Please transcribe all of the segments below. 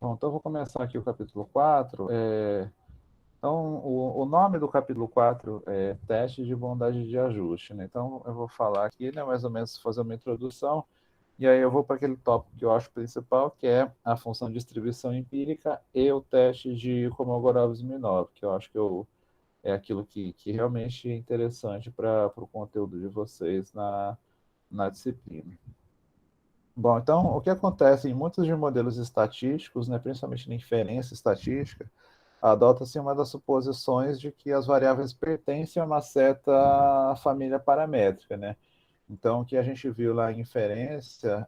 Bom, então eu vou começar aqui o capítulo 4. Então, o nome do capítulo 4 é Teste de Bondade de Ajuste, né? Então, eu vou falar aqui, né, mais ou menos fazer uma introdução, e aí eu vou para aquele tópico que eu acho principal, que é a função de distribuição empírica e o teste de Kolmogorov-Smirnov, que eu acho que é aquilo que realmente é interessante para o conteúdo de vocês na disciplina. Bom, então, o que acontece em muitos de modelos estatísticos, né, principalmente na inferência estatística, adota-se uma das suposições de que as variáveis pertencem a uma certa família paramétrica, né? Então, o que a gente viu lá em inferência,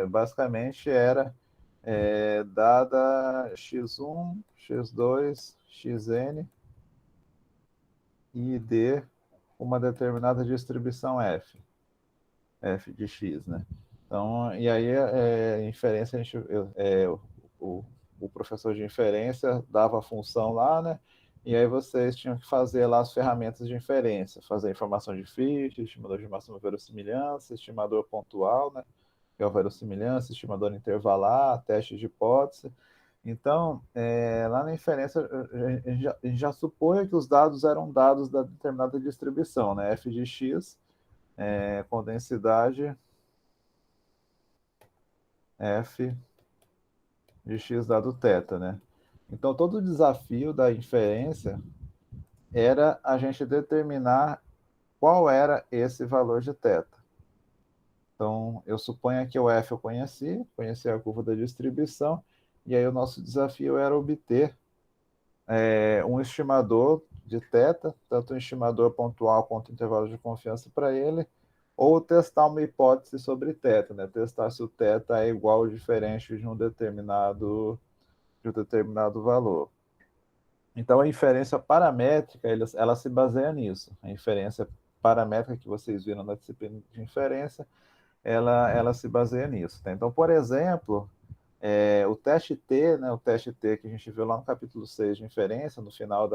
basicamente era dada x1, x2, xn e d, uma determinada distribuição f de x, né? Então, e aí, inferência, o, o professor de inferência dava a função lá, né? E aí vocês tinham que fazer lá as ferramentas de inferência, fazer informação de Fichte, estimador de máxima verossimilhança, estimador pontual, né? Que é o verossimilhança, estimador intervalar, teste de hipótese. Então, lá na inferência, a gente já supunha que os dados eram dados da determinada distribuição, né? F de x com densidade f de x dado θ, né? Então, todo o desafio da inferência era a gente determinar qual era esse valor de θ. Então, eu suponho que o f eu conheci a curva da distribuição, e aí o nosso desafio era obter um estimador de θ, tanto um estimador pontual quanto intervalo de confiança para ele, ou testar uma hipótese sobre θ, né? Testar se o θ é igual ou diferente de um determinado valor. Então, a inferência paramétrica, ela se baseia nisso. A inferência paramétrica que vocês viram na disciplina de inferência, ela se baseia nisso. Tá? Então, por exemplo, o teste T, né, o teste T que a gente viu lá no capítulo 6 de inferência, no final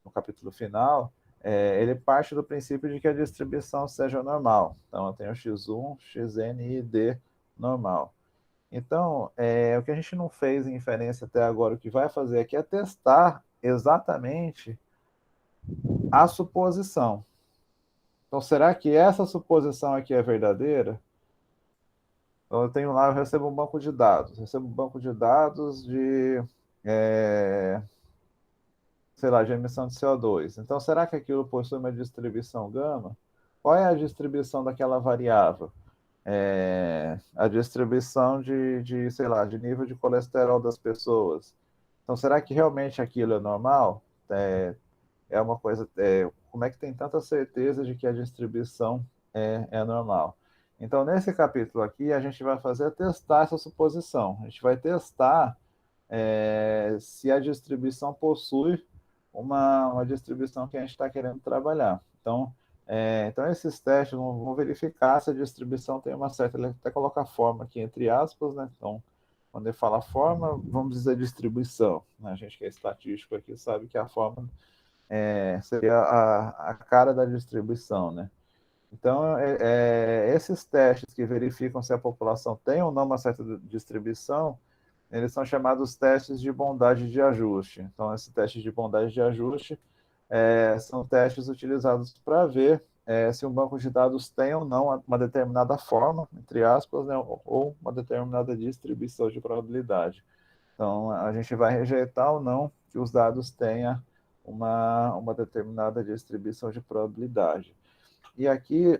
no capítulo final, ele parte do princípio de que a distribuição seja normal. Então, eu tenho x1, xn e d normal. Então, o que a gente não fez em inferência até agora, o que vai fazer aqui é testar exatamente a suposição. Então, será que essa suposição aqui é verdadeira? Então, eu tenho lá, eu recebo um banco de dados. Recebo um banco de dados sei lá, de emissão de CO2. Então, será que aquilo possui uma distribuição gama? Qual é a distribuição daquela variável? A distribuição sei lá, de nível de colesterol das pessoas. Então, será que realmente aquilo é normal? Uma coisa. Como é que tem tanta certeza de que a distribuição é normal? Então, nesse capítulo aqui, a gente vai testar essa suposição. A gente vai testar se a distribuição possui uma distribuição que a gente está querendo trabalhar. Então, esses testes vão verificar se a distribuição tem uma certa... Ele até coloca a forma aqui entre aspas, né? Então, quando ele fala forma, vamos dizer distribuição. A gente que é estatístico aqui sabe que a forma seria a cara da distribuição, né? Então, esses testes que verificam se a população tem ou não uma certa distribuição, eles são chamados testes de bondade de ajuste. Então, esses testes de bondade de ajuste são testes utilizados para ver se um banco de dados tem ou não uma determinada forma, entre aspas, né, ou uma determinada distribuição de probabilidade. Então, a gente vai rejeitar ou não que os dados tenham uma determinada distribuição de probabilidade. E aqui,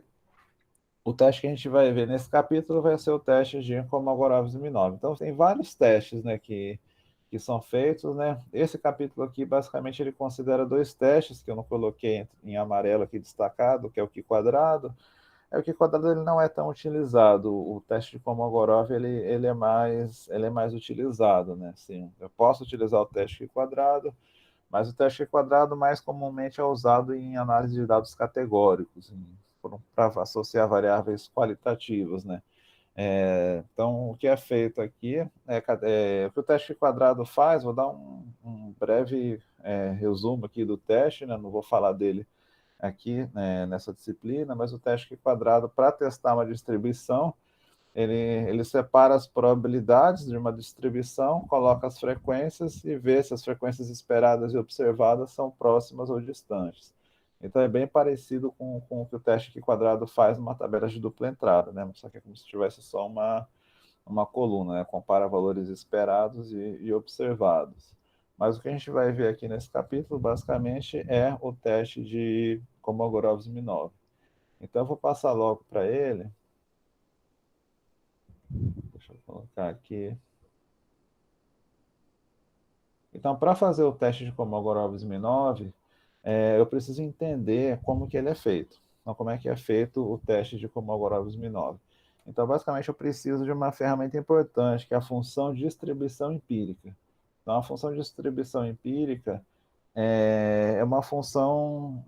o teste que a gente vai ver nesse capítulo vai ser o teste de Kolmogorov-Smirnov. Então, tem vários testes, né, que são feitos, né? Esse capítulo aqui, basicamente, ele considera dois testes que eu não coloquei em amarelo aqui destacado, que é o Q quadrado. O Q quadrado ele não é tão utilizado. O teste de Kolmogorov ele é mais utilizado, né? Assim, eu posso utilizar o teste Q quadrado, mas o teste Q quadrado mais comumente é usado em análise de dados categóricos, para associar variáveis qualitativas, né? Então, o que é feito aqui o que o teste quadrado faz, vou dar um breve resumo aqui do teste, né? Não vou falar dele aqui nessa disciplina, mas o teste quadrado, para testar uma distribuição, ele separa as probabilidades de uma distribuição, coloca as frequências e vê se as frequências esperadas e observadas são próximas ou distantes. Então é bem parecido com o que o teste aqui quadrado faz numa tabela de dupla entrada, né? Só que é como se tivesse só uma coluna, né? Compara valores esperados e observados. Mas o que a gente vai ver aqui nesse capítulo, basicamente, é o teste de Kolmogorov-Smirnov. Então eu vou passar logo para ele. Deixa eu colocar aqui. Então, para fazer o teste de Kolmogorov-Smirnov, eu preciso entender como que ele é feito. Então, como é que é feito o teste de Kolmogorov-Smirnov? Então, basicamente, eu preciso de uma ferramenta importante, que é a função de distribuição empírica. Então, a função de distribuição empírica é uma função,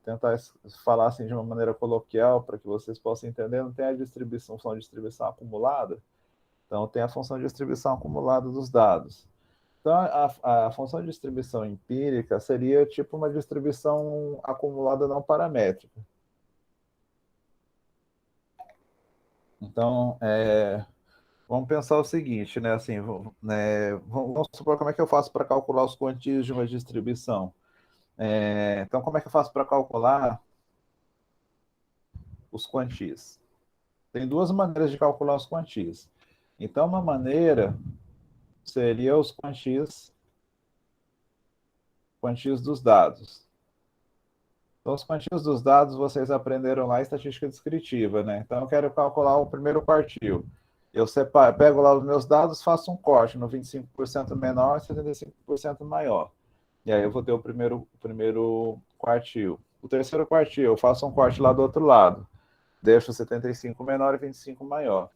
tentar falar assim de uma maneira coloquial, para que vocês possam entender, não tem a distribuição, função de distribuição acumulada, então tem a função de distribuição acumulada dos dados. Então, a função de distribuição empírica seria tipo uma distribuição acumulada não paramétrica. Então, vamos pensar o seguinte, né? Assim, vamos supor como é que eu faço para calcular os quantios de uma distribuição. Então, como é que eu faço para calcular os quantis? Tem duas maneiras de calcular os quantis. Então, uma maneira seria os quantis dos dados. Então, os quantios dos dados vocês aprenderam lá em estatística descritiva, né? Então, eu quero calcular o primeiro quartil. Eu separo, pego lá os meus dados, faço um corte no 25% menor, 75% maior. E aí eu vou ter o primeiro quartil. O terceiro quartil, eu faço um corte lá do outro lado. Deixo 75 menor e 25 maior.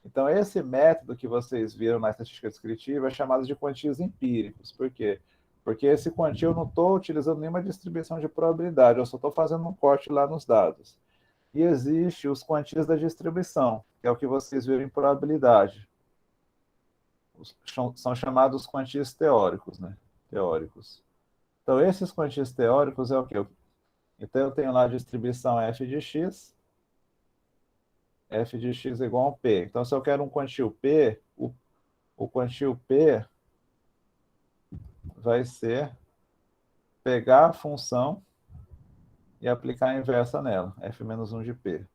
Então, esse método que vocês viram na estatística descritiva é chamado de quantios empíricos. Por quê? Porque esse quantio eu não estou utilizando nenhuma distribuição de probabilidade, eu só estou fazendo um corte lá nos dados. E existe os quantios da distribuição, que é o que vocês viram em probabilidade. São chamados quantios teóricos, né? Teóricos. Então, esses quantios teóricos é o quê? Então, eu tenho lá a distribuição f de x, f de x igual a p. Então, se eu quero um quantio p, o quantio p vai ser pegar a função e aplicar a inversa nela, f menos 1 de p.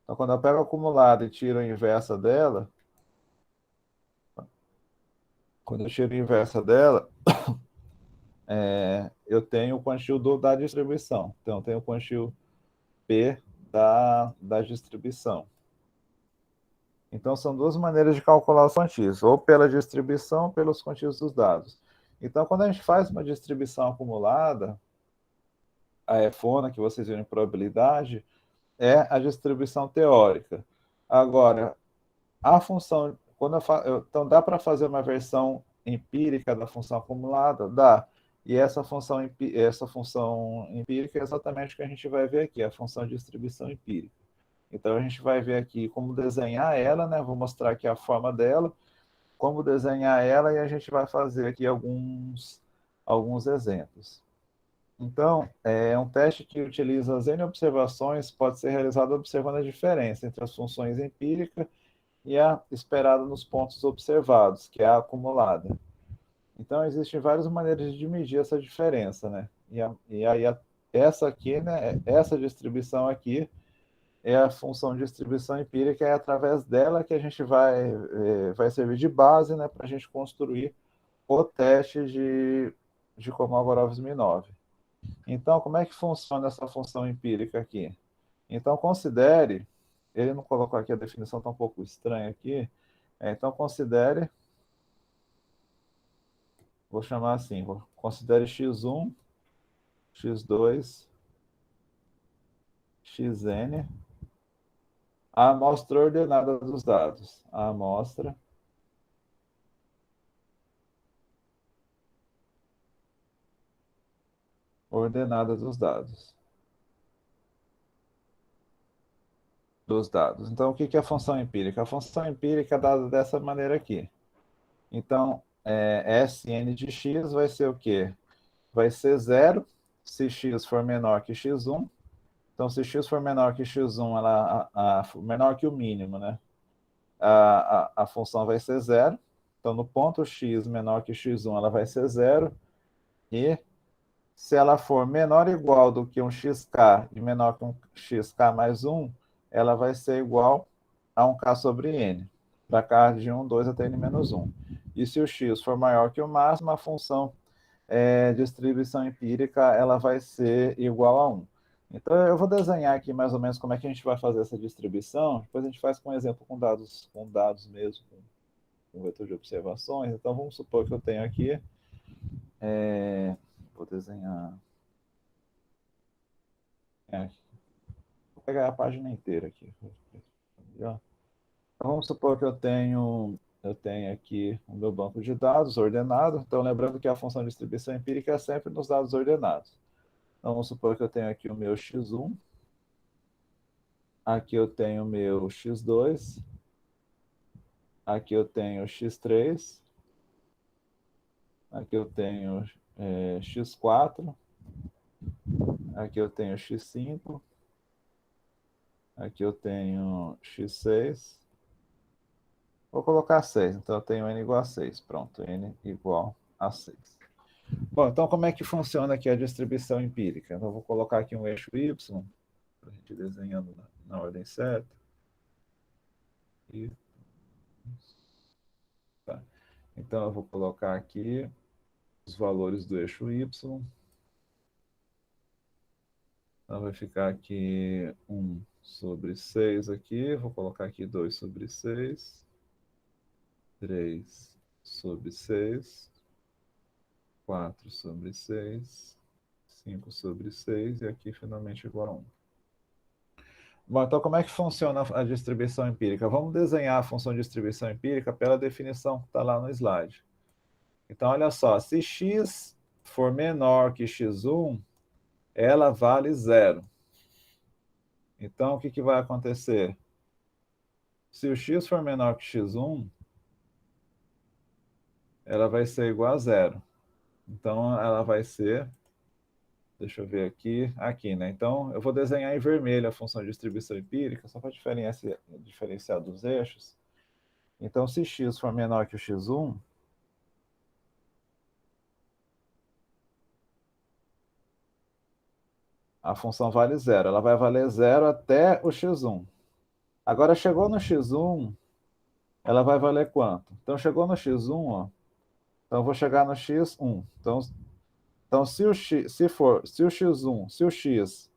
Então, quando eu pego o acumulado e tiro a inversa dela, quando eu tiro a inversa dela, eu tenho o quantio da distribuição. Então, eu tenho o quantio p da distribuição. Então, são duas maneiras de calcular os quantios, ou pela distribuição ou pelos quantios dos dados. Então, quando a gente faz uma distribuição acumulada, a F1, que vocês viram em probabilidade, é a distribuição teórica. Agora, a função, então dá para fazer uma versão empírica da função acumulada? Dá. E essa função empírica é exatamente o que a gente vai ver aqui, a função de distribuição empírica. Então a gente vai ver aqui como desenhar ela, né? Vou mostrar aqui a forma dela, como desenhar ela e a gente vai fazer aqui alguns exemplos. Então, um teste que utiliza as N observações pode ser realizado observando a diferença entre as funções empíricas e a esperada nos pontos observados, que é a acumulada. Então, existem várias maneiras de medir essa diferença, né? Essa aqui, né, essa distribuição aqui é a função de distribuição empírica, é através dela que a gente vai servir de base, né, para a gente construir o teste de Kolmogorov-Smirnov. Então, como é que funciona essa função empírica aqui? Então, considere, ele não colocou aqui a definição, está um pouco estranha aqui, então considere, vou chamar assim, considere x1, x2, xn, a amostra ordenada dos dados. A amostra ordenada dos dados. Então, o que é a função empírica? A função empírica é dada dessa maneira aqui. Então, Sn de x vai ser o quê? Vai ser zero se x for menor que x1 Então, se x for menor que x1, menor que o mínimo, né? A função vai ser zero. Então, no ponto x menor que x1, ela vai ser zero. E se ela for menor ou igual do que um xk e menor que um xk mais 1, ela vai ser igual a um k sobre n, para k de 1, 2 até n menos 1. E se o x for maior que o máximo, a função distribuição empírica ela vai ser igual a 1. Então, eu vou desenhar aqui mais ou menos como é que a gente vai fazer essa distribuição. Depois a gente faz com um exemplo com dados mesmo, com vetor de observações. Então, vamos supor que eu tenho aqui... vou desenhar... vou pegar a página inteira aqui. Então, vamos supor que eu tenho aqui o meu banco de dados ordenado. Então, lembrando que a função de distribuição empírica é sempre nos dados ordenados. Então, vamos supor que eu tenho aqui o meu x1, aqui eu tenho o meu x2, aqui eu tenho o x3, aqui eu tenho x4, aqui eu tenho x5, aqui eu tenho x6, vou colocar 6, então eu tenho n igual a 6, pronto, n igual a 6. Bom, então como é que funciona aqui a distribuição empírica? Então, eu vou colocar aqui um eixo y, para a gente desenhando na ordem certa. E, tá. Então, eu vou colocar aqui os valores do eixo y. Então, vai ficar aqui 1 sobre 6 aqui. Vou colocar aqui 2 sobre 6. 3 sobre 6. 4 sobre 6. 5 sobre 6. E aqui, finalmente, igual a 1. Bom, então como é que funciona a distribuição empírica? Vamos desenhar a função de distribuição empírica pela definição que está lá no slide. Então, olha só, se x for menor que x1, ela vale zero. Então, o que vai acontecer? Se o x for menor que x1, ela vai ser igual a zero. Então, ela vai ser... Deixa eu ver aqui, né? Então, eu vou desenhar em vermelho a função de distribuição empírica, só para diferenciar dos eixos. Então, se x for menor que o x1, a função vale zero. Ela vai valer zero até o x1. Agora, chegou no x1, ela vai valer quanto? Então, chegou no x1, ó, então eu vou chegar no x1. Então se o x1, se o x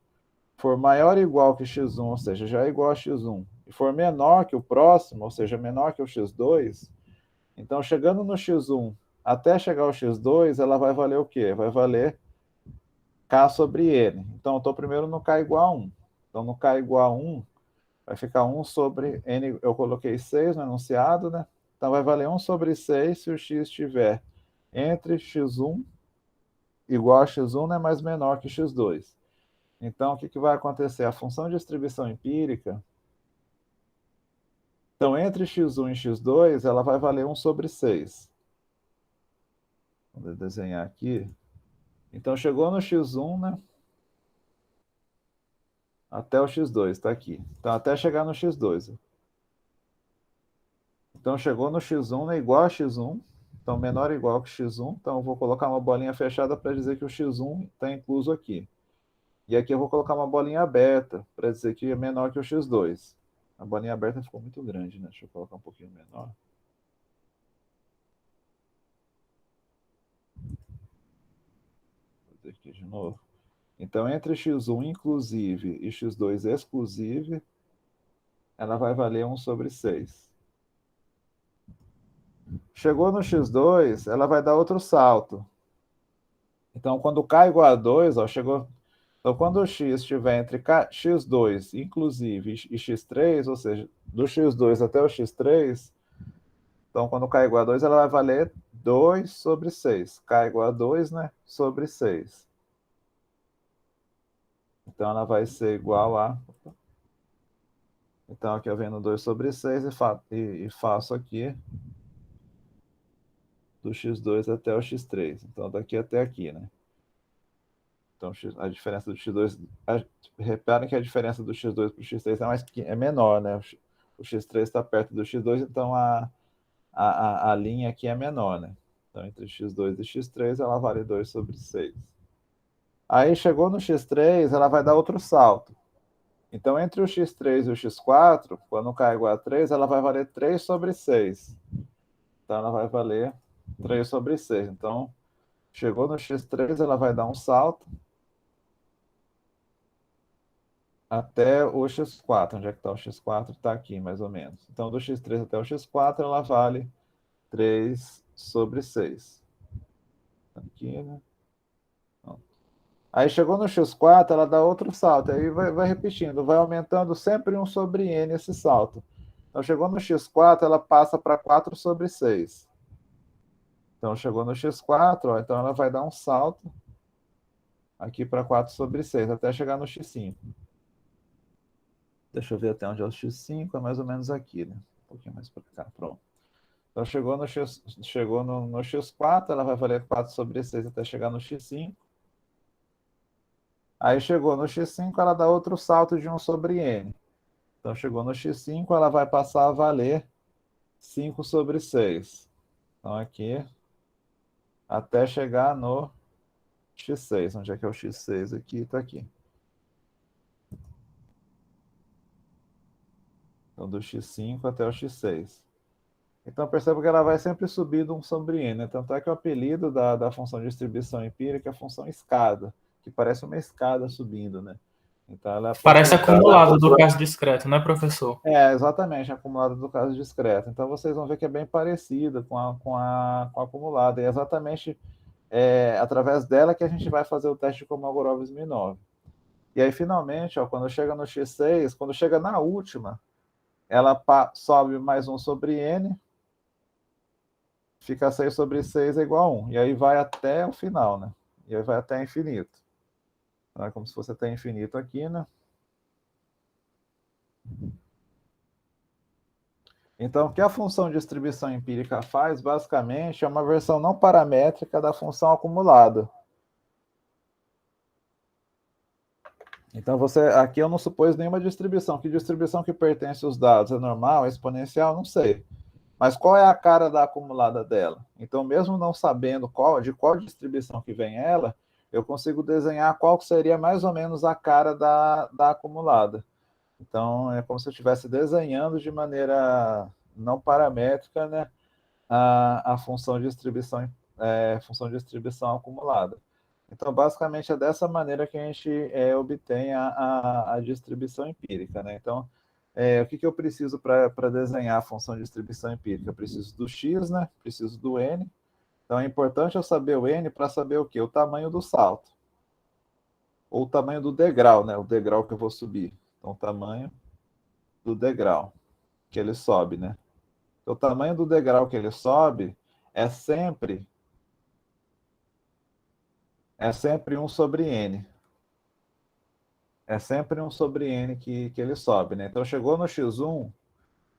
for maior ou igual que x1, ou seja, já é igual a x1, e for menor que o próximo, ou seja, menor que o x2, então chegando no x1 até chegar ao x2, ela vai valer o quê? Vai valer k sobre n. Então, eu estou primeiro no k igual a 1. Então, no k igual a 1, vai ficar 1 sobre n, eu coloquei 6 no enunciado, né? Então, vai valer 1 sobre 6 se o x estiver entre x1 igual a x1, né, mas menor que x2. Então, o que vai acontecer? A função de distribuição empírica, então, entre x1 e x2, ela vai valer 1 sobre 6. Vou desenhar aqui. Então, chegou no x1, né? Até o x2, está aqui. Então, até chegar no x2. Então, chegou no x1, né, igual a x1. Então, menor ou igual que x1. Então, eu vou colocar uma bolinha fechada para dizer que o x1 está incluso aqui. E aqui eu vou colocar uma bolinha aberta para dizer que é menor que o x2. A bolinha aberta ficou muito grande, né? Deixa eu colocar um pouquinho menor. Vou fazer aqui de novo. Então, entre x1 inclusive e x2 exclusive, ela vai valer 1 sobre 6. Chegou no x2, ela vai dar outro salto. Então, quando k igual a 2, ó, chegou... Então, quando o x estiver entre x2, inclusive, e x3, ou seja, do x2 até o x3, então, quando k igual a 2, ela vai valer 2 sobre 6. K igual a 2, né? Sobre 6. Então, ela vai ser igual a... Então, aqui eu venho 2 sobre 6 e faço aqui do x2 até o x3. Então, daqui até aqui, né? Então, a diferença do x2... Reparem que a diferença do x2 para o x3 é menor, né? O x3 está perto do x2, então a linha aqui é menor, né? Então, entre x2 e x3, ela vale 2 sobre 6. Aí, chegou no x3, ela vai dar outro salto. Então, entre o x3 e o x4, quando k é igual a 3, ela vai valer 3 sobre 6. Então, ela vai valer 3 sobre 6. Então, chegou no x3, ela vai dar um salto até o x4. Onde é que está o x4? Está aqui, mais ou menos. Então, do x3 até o x4, ela vale 3 sobre 6. Aqui, né? Aí chegou no x4, ela dá outro salto. Aí vai repetindo, vai aumentando sempre 1 sobre n esse salto. Então, chegou no x4, ela passa para 4 sobre 6. Então, chegou no x4, ó, então ela vai dar um salto aqui para 4 sobre 6, até chegar no x5. Deixa eu ver até onde é o x5, é mais ou menos aqui, né? Um pouquinho mais para cá, pronto. Então, chegou no x4, ela vai valer 4 sobre 6 até chegar no x5. Aí chegou no x5, ela dá outro salto de 1 sobre n. Então, chegou no x5, ela vai passar a valer 5 sobre 6. Então, aqui, até chegar no x6. Onde é que é o x6 aqui? Está aqui. Então, do x5 até o x6. Então, perceba que ela vai sempre subindo 1 sobre n, né? Tanto é que o apelido da função de distribuição empírica é a função escada, que parece uma escada subindo, né? Então, ela é Parece aproximada. acumulado do caso discreto, né, professor? Exatamente, acumulada do caso discreto. Então, vocês vão ver que é bem parecida com a acumulada. E é exatamente através dela que a gente vai fazer o teste de Kolmogorov-Smirnov. E aí, finalmente, ó, quando chega no x6, quando chega na última, ela sobe mais 1 sobre n, fica 6 sobre 6 é igual a 1. E aí vai até o final, né? E aí vai até infinito. Então, é como se fosse até infinito aqui, né? Então, o que a função de distribuição empírica faz, basicamente, é uma versão não paramétrica da função acumulada. Então, aqui eu não supus nenhuma distribuição. Que distribuição que pertence aos dados? É normal? É exponencial? Não sei. Mas qual é a cara da acumulada dela? Então, mesmo não sabendo de qual distribuição que vem ela, eu consigo desenhar qual seria mais ou menos a cara da acumulada. Então, é como se eu estivesse desenhando de maneira não paramétrica, né, a função de distribuição acumulada. Então, basicamente, é dessa maneira que a gente obtém a distribuição empírica, né? Então, o que eu preciso para desenhar a função de distribuição empírica? Eu preciso do x, né? Preciso do n. Então, é importante eu saber o n para saber o quê? O tamanho do salto. Ou o tamanho do degrau, né? O degrau que eu vou subir. Então, o tamanho do degrau que ele sobe, né? Então, o tamanho do degrau que ele sobe é sempre é sempre 1 sobre n. É sempre 1 sobre n que ele sobe, né? Então, chegou no x1,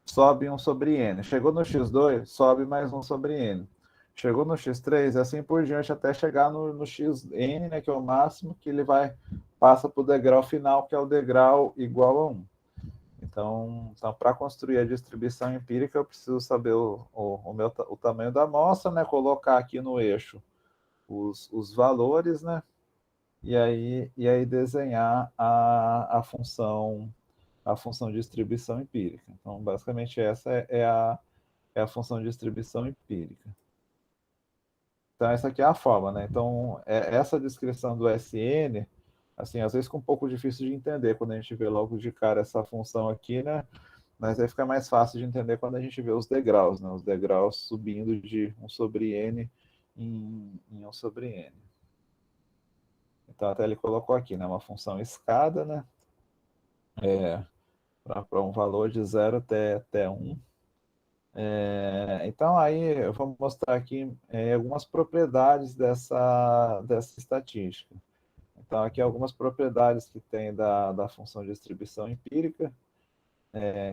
sobe 1 sobre n. Chegou no x2, sobe mais 1 sobre n. Chegou no x3, assim por diante, até chegar no xn, né, que é o máximo, que ele passa para o degrau final, que é o degrau igual a 1. Então para construir a distribuição empírica, eu preciso saber o tamanho da amostra, né, colocar aqui no eixo os valores, né, e aí desenhar a função de distribuição empírica. Então, basicamente, essa é a função de distribuição empírica. Então, essa aqui é a forma, né? Então, essa descrição do SN, assim, às vezes fica um pouco difícil de entender quando a gente vê logo de cara essa função aqui, né? Mas aí fica mais fácil de entender quando a gente vê os degraus, né? Os degraus subindo de 1 sobre n em 1 sobre n. Então, até ele colocou aqui, né? Uma função escada, né? Para um valor de 0 até 1. Então, aí eu vou mostrar aqui algumas propriedades dessa estatística. Então, aqui algumas propriedades que tem da função de distribuição empírica.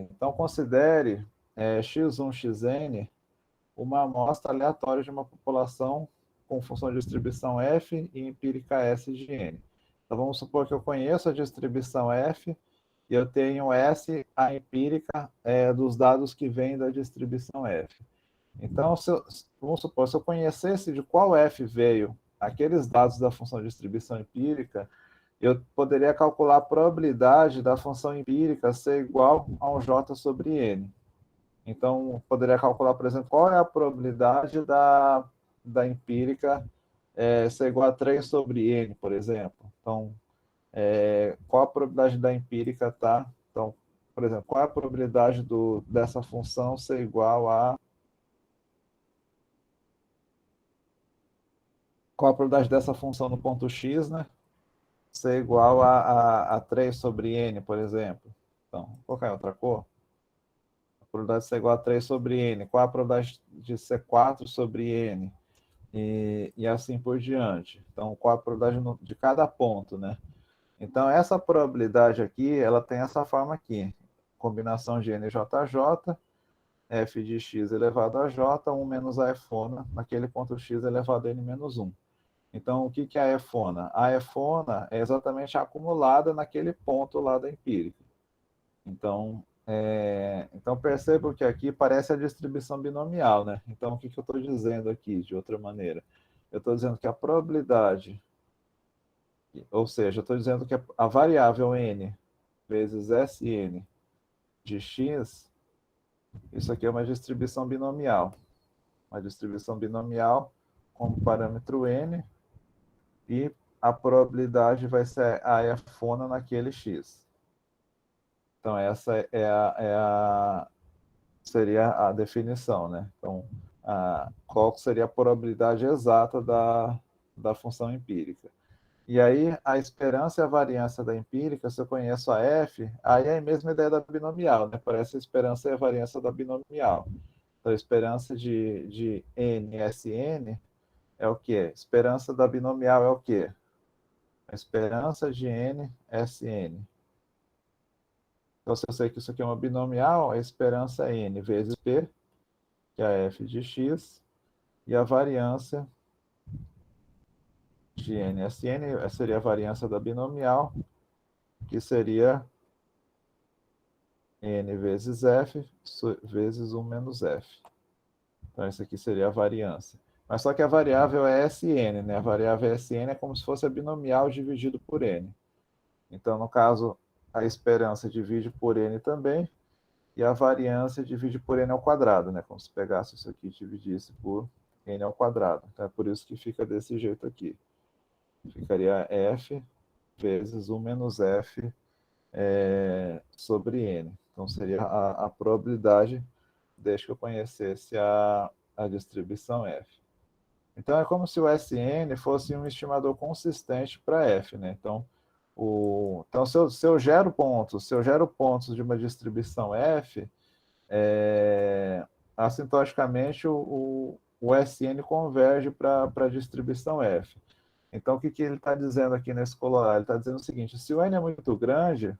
Então, considere x1, xn uma amostra aleatória de uma população com função de distribuição f e empírica S de n. Então, vamos supor que eu conheço a distribuição F e eu tenho S, a empírica, dos dados que vêm da distribuição F. Então, vamos supor, se eu conhecesse de qual F veio aqueles dados da função de distribuição empírica, eu poderia calcular a probabilidade da função empírica ser igual a um J sobre N. Então, poderia calcular, por exemplo, qual é a probabilidade da empírica ser igual a 3 sobre N, por exemplo. Então, qual a probabilidade da empírica tá? Então, por exemplo, qual é a probabilidade dessa função ser igual a... Qual a probabilidade dessa função no ponto x, né? Ser igual a 3 sobre n, por exemplo. Então, vou colocar em outra cor. A probabilidade de ser igual a 3 sobre n. Qual a probabilidade de ser 4 sobre n? E assim por diante. Então, qual a probabilidade de cada ponto, né? Então, essa probabilidade aqui, ela tem essa forma aqui. Combinação de NJJ, f de x elevado a j, 1 menos a efona, naquele ponto x elevado a n menos 1. Então, o que é a efona? A efona é exatamente acumulada naquele ponto lá da empírica. Então percebo que aqui parece a distribuição binomial, né? Então, o que eu estou dizendo aqui, de outra maneira? Eu estou dizendo que a probabilidade, ou seja, eu estou dizendo que a variável n vezes Sn de x, isso aqui é uma distribuição binomial. Uma distribuição binomial com parâmetro n, e a probabilidade vai ser a efona naquele x. Então, essa seria a definição, né? Então, qual seria a probabilidade exata da função empírica. E aí, a esperança e a variância da empírica, se eu conheço a f, aí é a mesma ideia da binomial, né? Parece a esperança e a variância da binomial. Então, a esperança de NSN é o quê? Esperança da binomial é o quê? A esperança de NSN. Então, se eu sei que isso aqui é uma binomial, a esperança é n vezes p, que é a f de x, e a variância de NSN seria a variância da binomial, que seria n vezes f vezes 1 menos f. Então, isso aqui seria a variância. Mas só que a variável é Sn, né? A variável Sn é como se fosse a binomial dividido por n. Então, no caso, a esperança divide por n também, e a variância divide por n ao quadrado, né? Como se pegasse isso aqui e dividisse por n ao quadrado. Então, é por isso que fica desse jeito aqui. Ficaria f vezes 1 menos f sobre n. Então, seria a probabilidade desde que eu conhecesse a distribuição f. Então, é como se o Sn fosse um estimador consistente para f, né? Então, se eu gero pontos de uma distribuição f, assintoticamente o Sn converge para a distribuição f. Então, o que ele está dizendo aqui nesse colorário? Ele está dizendo o seguinte: se o n é muito grande,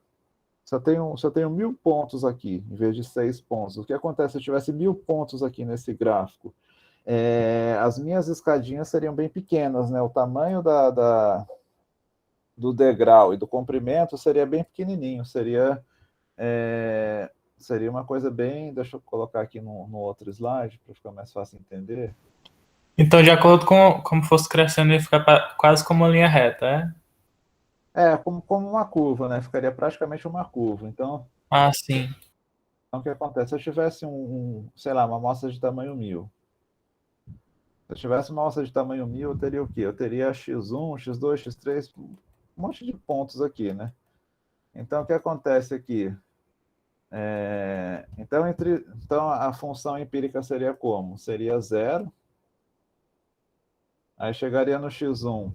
se eu tenho 1000 pontos aqui, em vez de 6 pontos, o que acontece se eu tivesse 1000 pontos aqui nesse gráfico? As minhas escadinhas seriam bem pequenas, né? O tamanho do degrau e do comprimento seria bem pequenininho, seria uma coisa bem... Deixa eu colocar aqui no outro slide para ficar mais fácil entender. Então, de acordo com como fosse crescendo, ele fica quase como uma linha reta, é? Como uma curva, né? Ficaria praticamente uma curva. Então, Ah, sim. o que acontece? Se eu tivesse sei lá, uma amostra de tamanho 1000, se eu tivesse uma amostra de tamanho 1000, eu teria o quê? Eu teria x1, x2, x3, um monte de pontos aqui, né? Então, o que acontece aqui? Então, a função empírica seria como? Seria zero. Aí chegaria no x1,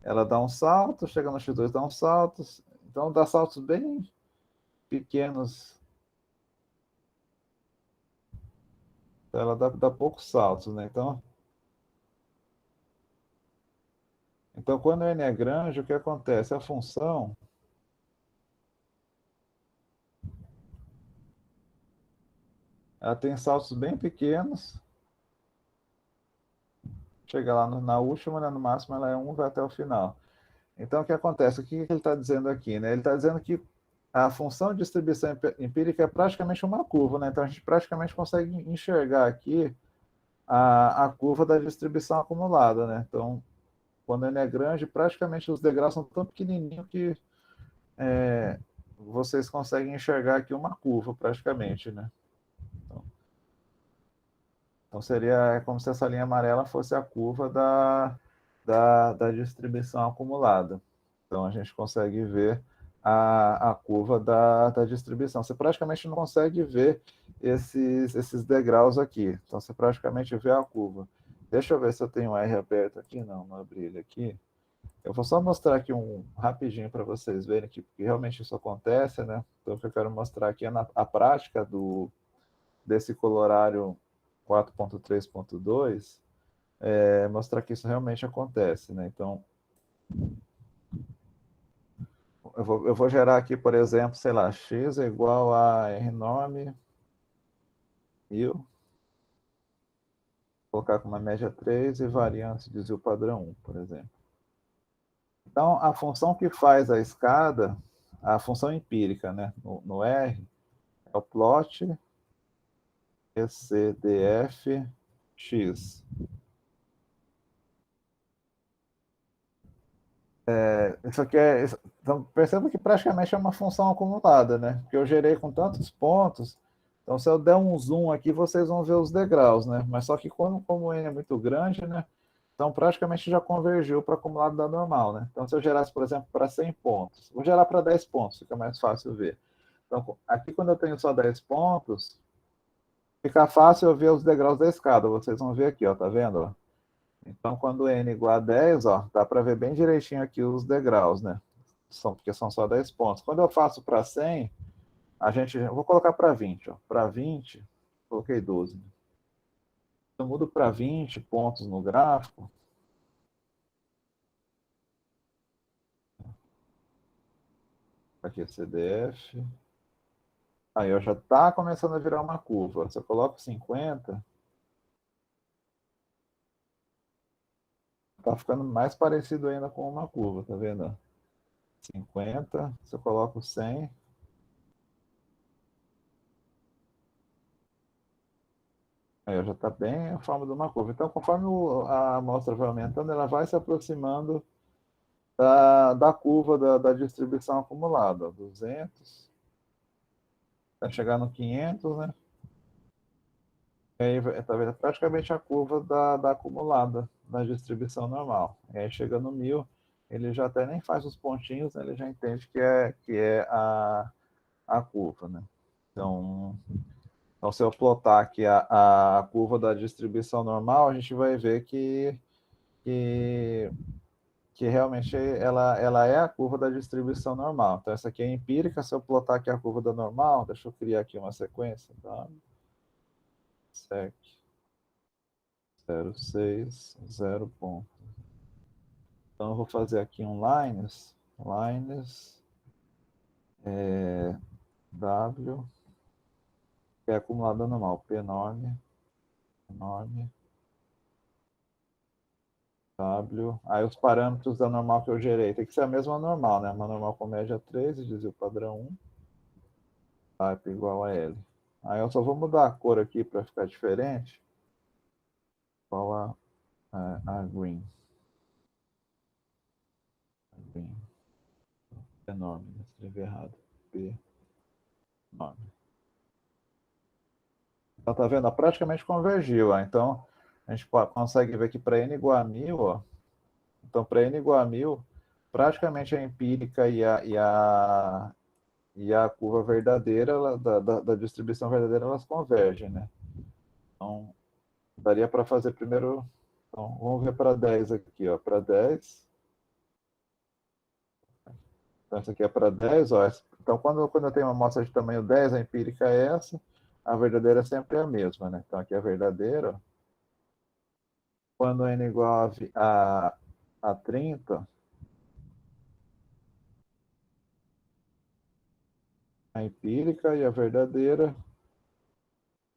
ela dá um salto, chega no x2, dá um salto. Então, dá saltos bem pequenos. Então, ela dá poucos saltos, né? Então, quando o n é grande, o que acontece? A função ela tem saltos bem pequenos. Chega lá na última, né, no máximo ela é 1, vai até o final. Então, o que acontece? O que ele está dizendo aqui? Né? Ele está dizendo que a função de distribuição empírica é praticamente uma curva, né? Então, a gente praticamente consegue enxergar aqui a curva da distribuição acumulada, né? Então, quando ele é grande, praticamente os degraus são tão pequenininhos que vocês conseguem enxergar aqui uma curva, praticamente, né? Então seria como se essa linha amarela fosse a curva da distribuição acumulada. Então a gente consegue ver a curva da distribuição. Você praticamente não consegue ver esses degraus aqui. Então você praticamente vê a curva. Deixa eu ver se eu tenho um R aberto aqui. Não, não abri ele aqui. Eu vou só mostrar aqui rapidinho para vocês verem que realmente isso acontece, né? Então o que eu quero mostrar aqui é a prática desse colorário 4.3.2, mostrar que isso realmente acontece, né? Então, eu vou gerar aqui, por exemplo, sei lá, x é igual a r nome 1000, colocar com uma média 3 e variância de desvio padrão 1, por exemplo. Então, a função que faz a escada, a função empírica, né, no R, é o plot ECDF x. Isso aqui então, perceba que praticamente é uma função acumulada, né? Porque eu gerei com tantos pontos. Então, se eu der um zoom aqui, vocês vão ver os degraus, né? Mas só que como o N é muito grande, né? Então, praticamente já convergiu para o acumulado da normal, né? Então, se eu gerasse, por exemplo, para 100 pontos, vou gerar para 10 pontos, fica mais fácil ver. Então, aqui, quando eu tenho só 10 pontos, fica fácil eu ver os degraus da escada. Vocês vão ver aqui, ó, tá vendo? Ó? Então, quando n igual a 10, ó, dá para ver bem direitinho aqui os degraus, né? Porque são só 10 pontos. Quando eu faço para 100, eu vou colocar para 20. Para 20, coloquei 12. Eu mudo para 20 pontos no gráfico. Aqui é CDF. Aí ó, já está começando a virar uma curva. Se eu coloco 50, está ficando mais parecido ainda com uma curva, tá vendo? 50, se eu coloco 100, aí já está bem a forma de uma curva. Então, conforme a amostra vai aumentando, ela vai se aproximando da curva da distribuição acumulada. 200, vai chegar no 500, né? E aí tá vendo praticamente a curva da acumulada da distribuição normal. E aí chega no 1000, ele já até nem faz os pontinhos, né? Ele já entende que é a curva, né? Então, se eu plotar aqui a curva da distribuição normal, a gente vai ver que, que realmente ela é a curva da distribuição normal. Então, essa aqui é empírica. Se eu plotar aqui a curva da normal, deixa eu criar aqui uma sequência, tá? Sec 0,6, 0 ponto. Então, eu vou fazer aqui um lines W, que é acumulada normal, P nome, W. Aí os parâmetros da normal que eu gerei, tem que ser a mesma normal, né? Uma normal com média 3 e desvio padrão 1, type igual a L. Aí eu só vou mudar a cor aqui para ficar diferente, igual a green. Green. Enorme, escrevi errado. P nome. Então, tá vendo? Praticamente convergiu. Ó. Então, a gente consegue ver que para n igual a 1000, ó, então, para n igual a 1000, praticamente a empírica e a curva verdadeira, da distribuição verdadeira, elas convergem, né? Então, daria para fazer primeiro... Então, vamos ver para 10 aqui, ó. Para 10. Então, isso aqui é para 10, ó. Então, quando eu tenho uma amostra de tamanho 10, a empírica é essa, a verdadeira sempre é a mesma, né? Então, aqui é a verdadeira, ó. Quando n igual a 30, a empírica e a verdadeira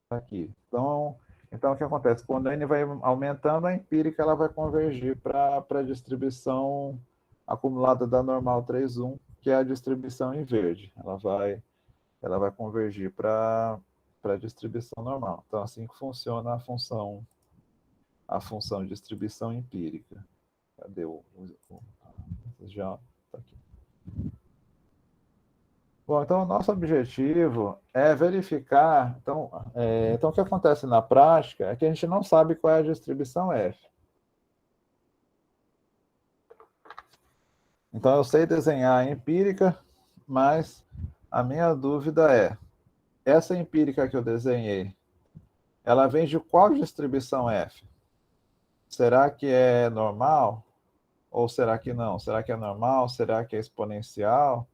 aqui. Então, o que acontece? Quando n vai aumentando, a empírica ela vai convergir para a distribuição acumulada da normal 3,1, que é a distribuição em verde. Ela vai convergir para a distribuição normal. Então, assim que funciona a função de distribuição empírica. Cadê já tá aqui. Bom, então o nosso objetivo é verificar. Então, o que acontece na prática é que a gente não sabe qual é a distribuição F. Então, eu sei desenhar a empírica, mas a minha dúvida é: essa empírica que eu desenhei, ela vem de qual distribuição F? Será que é normal? Ou será que não? Será que é normal? Será que é exponencial?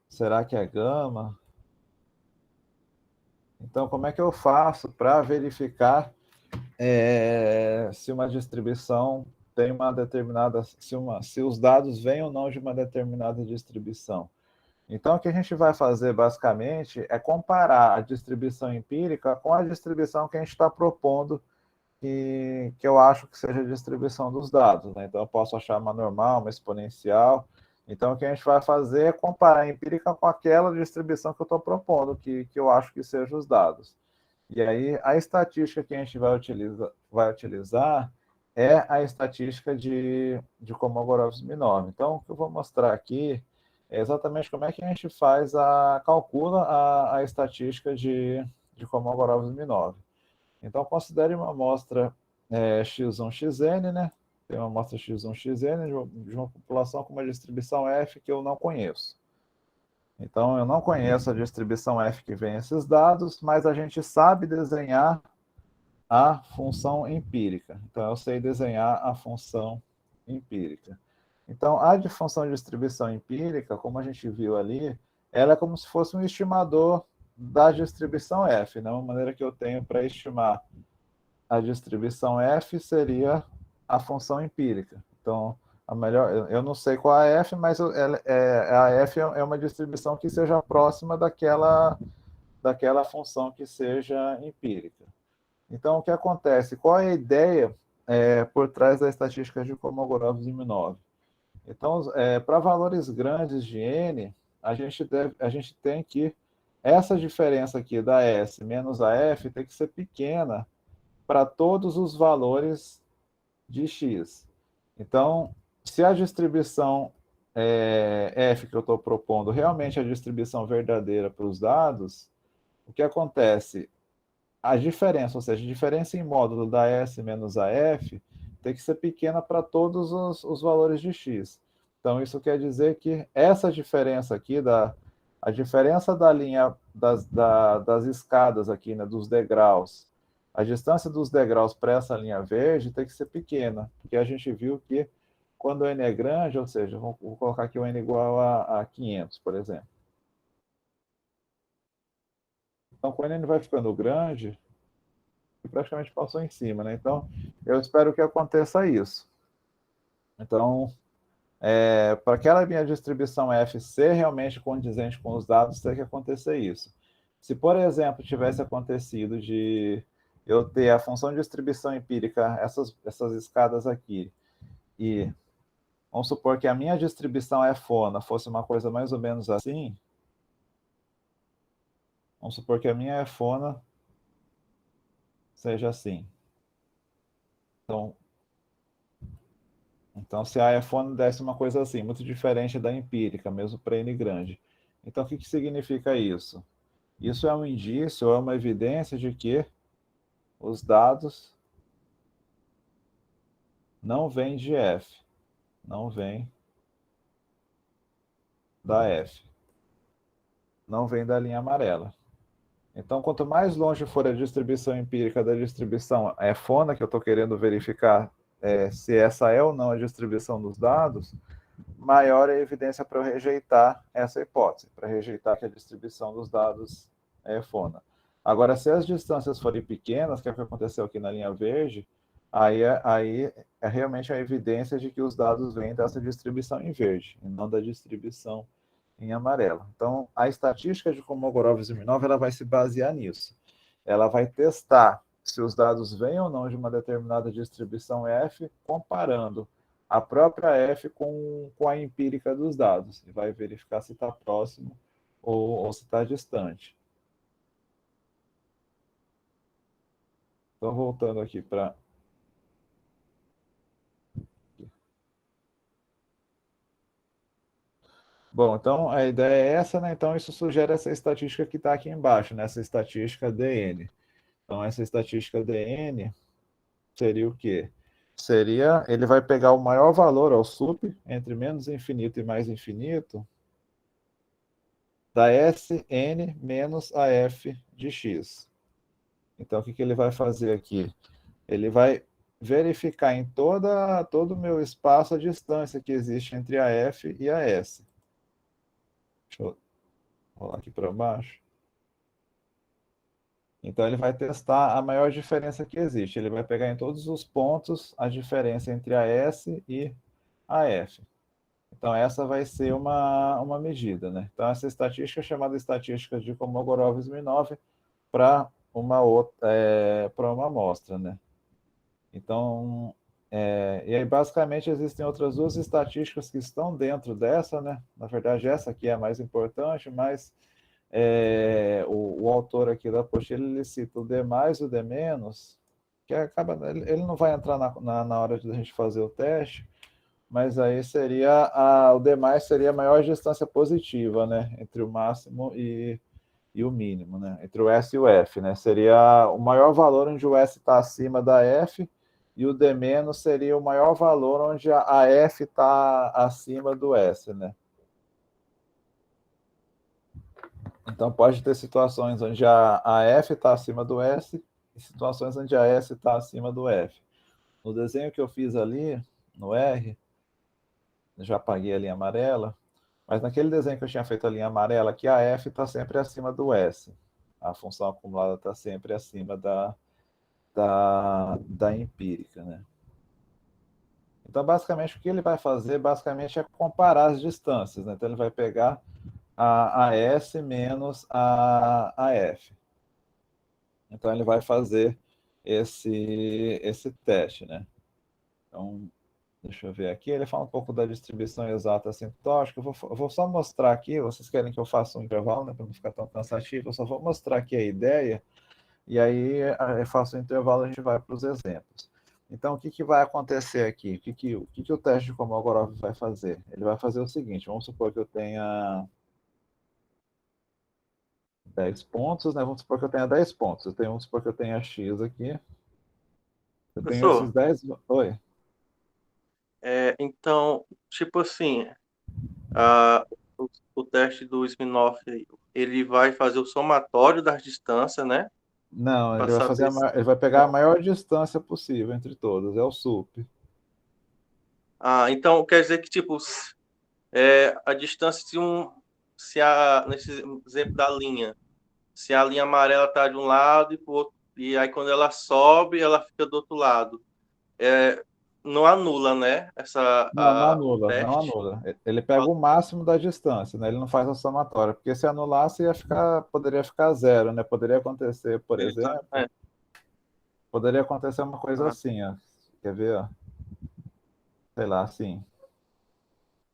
Será que é gama? Então, como é que eu faço para verificar se uma distribuição tem uma determinada, se os dados vêm ou não de uma determinada distribuição? Então, o que a gente vai fazer, basicamente, é comparar a distribuição empírica com a distribuição que a gente está propondo que eu acho que seja a distribuição dos dados. Né? Então, eu posso achar uma normal, uma exponencial. Então, o que a gente vai fazer é comparar a empírica com aquela distribuição que eu estou propondo, que eu acho que sejam os dados. E aí, a estatística que a gente vai utilizar é a estatística de Kolmogorov-Smirnov. Então, o que eu vou mostrar aqui é exatamente como é que a gente calcula a estatística de Kolmogorov-Smirnov. Então, considere uma amostra x1, xn, né? Tem uma amostra x1, xn de uma população com uma distribuição f que eu não conheço. Então, eu não conheço a distribuição f que vem esses dados, mas a gente sabe desenhar a função empírica. Então, eu sei desenhar a função empírica. Então, a função de distribuição empírica, como a gente viu ali, ela é como se fosse um estimador da distribuição f, né? Uma maneira que eu tenho para estimar a distribuição f seria a função empírica. Então, eu não sei qual é a f, mas a f é uma distribuição que seja próxima daquela função que seja empírica. Então, o que acontece? Qual é a ideia por trás da estatística de Kolmogorov-Smirnov? Então, para valores grandes de n, a gente tem que essa diferença aqui da S menos a F tem que ser pequena para todos os valores de X. Então, se a distribuição F que eu estou propondo realmente é a distribuição verdadeira para os dados, o que acontece? A diferença, ou seja, a diferença em módulo da S menos a F tem que ser pequena para todos os valores de X. Então, isso quer dizer que essa diferença aqui, a diferença da linha das escadas aqui, né, dos degraus, a distância dos degraus para essa linha verde tem que ser pequena, porque a gente viu que quando o n é grande, ou seja, vou colocar aqui o n igual a 500, por exemplo. Então, quando ele vai ficando grande, praticamente passou em cima, né? Então, eu espero que aconteça isso. Então, para aquela minha distribuição F ser realmente condizente com os dados, tem que acontecer isso. Se, por exemplo, tivesse acontecido de eu ter a função de distribuição empírica, essas escadas aqui, e vamos supor que a minha distribuição Fona fosse uma coisa mais ou menos assim, vamos supor que a minha Fona seja assim. Então, se a Fona desse uma coisa assim, muito diferente da empírica, mesmo para N grande. Então, o que significa isso? Isso é um indício, é uma evidência de que os dados não vêm de F, não vêm da F, não vêm da linha amarela. Então, quanto mais longe for a distribuição empírica da distribuição Fona, que eu estou querendo verificar se essa é ou não a distribuição dos dados, maior é a evidência para eu rejeitar essa hipótese, para rejeitar que a distribuição dos dados é Fona. Agora, se as distâncias forem pequenas, que é o que aconteceu aqui na linha verde, aí é realmente a evidência de que os dados vêm dessa distribuição em verde, e não da distribuição em amarelo. Então, a estatística de Kolmogorov-Smirnov ela vai se basear nisso. Ela vai testar se os dados vêm ou não de uma determinada distribuição F, comparando a própria F com a empírica dos dados, e vai verificar se está próximo ou se está distante. Então, voltando aqui para... Bom, então a ideia é essa, né? Então isso sugere essa estatística que está aqui embaixo, né? Essa estatística DN. Então essa estatística DN seria o quê? Seria, ele vai pegar o maior valor ao sup, entre menos infinito e mais infinito, da Sn menos a f de x. Então o que ele vai fazer aqui? Ele vai verificar em todo o meu espaço a distância que existe entre a f e a s. Deixa eu rolar aqui para baixo. Então, ele vai testar a maior diferença que existe. Ele vai pegar em todos os pontos a diferença entre a S e a F. Então, essa vai ser uma medida, né? Então, essa estatística é chamada estatística de Kolmogorov-Smirnov para para uma amostra, né? Então, e aí, basicamente, existem outras duas estatísticas que estão dentro dessa, né? Na verdade, essa aqui é a mais importante, mas o autor aqui da apostila, ele cita o D mais e o D menos, que acaba, ele não vai entrar na hora de a gente fazer o teste, mas aí seria, o D mais seria a maior distância positiva, né, entre o máximo e o mínimo, né, entre o S e o F, né, seria o maior valor onde o S está acima da F, e o D menos seria o maior valor onde a F está acima do S, né. Então, pode ter situações onde a F está acima do S e situações onde a S está acima do F. No desenho que eu fiz ali, no R, já apaguei a linha amarela, mas naquele desenho que eu tinha feito a linha amarela aqui, a F está sempre acima do S. A função acumulada está sempre acima da empírica, né? Então, basicamente, o que ele vai fazer, basicamente, é comparar as distâncias, né? Então, ele vai pegar a S menos a F. Então, ele vai fazer esse teste, né? Então, deixa eu ver aqui. Ele fala um pouco da distribuição exata assintótica. Eu vou só mostrar aqui. Vocês querem que eu faça um intervalo, né? Para não ficar tão cansativo. Eu só vou mostrar aqui a ideia. E aí eu faço um intervalo e a gente vai para os exemplos. Então, o que vai acontecer aqui? O que o teste de Kolmogorov vai fazer? Ele vai fazer o seguinte. Vamos supor que eu tenha 10 pontos, né? Vamos supor que eu tenha 10 pontos. Vamos supor que eu tenha X aqui. Eu tenho esses Professor, 10. Oi. então, tipo assim, a, o teste do Smirnoff, ele vai fazer o somatório das distâncias, né? Não, Para ele vai fazer saber se... ele vai pegar a maior distância possível entre todos, é o SUP. Ah, então quer dizer que, tipo, a distância de um... nesse exemplo da linha, se a linha amarela está de um lado e pro outro, e aí quando ela sobe, ela fica do outro lado. É, não anula, né? Não, não O anula, não teste. anula. Ele pega o máximo da distância, né? Ele não faz a somatória, porque se anulasse poderia ficar zero, né? Poderia acontecer, por exemplo, É, poderia acontecer uma coisa ah, assim, ó. Quer ver, ó? Sei lá, assim.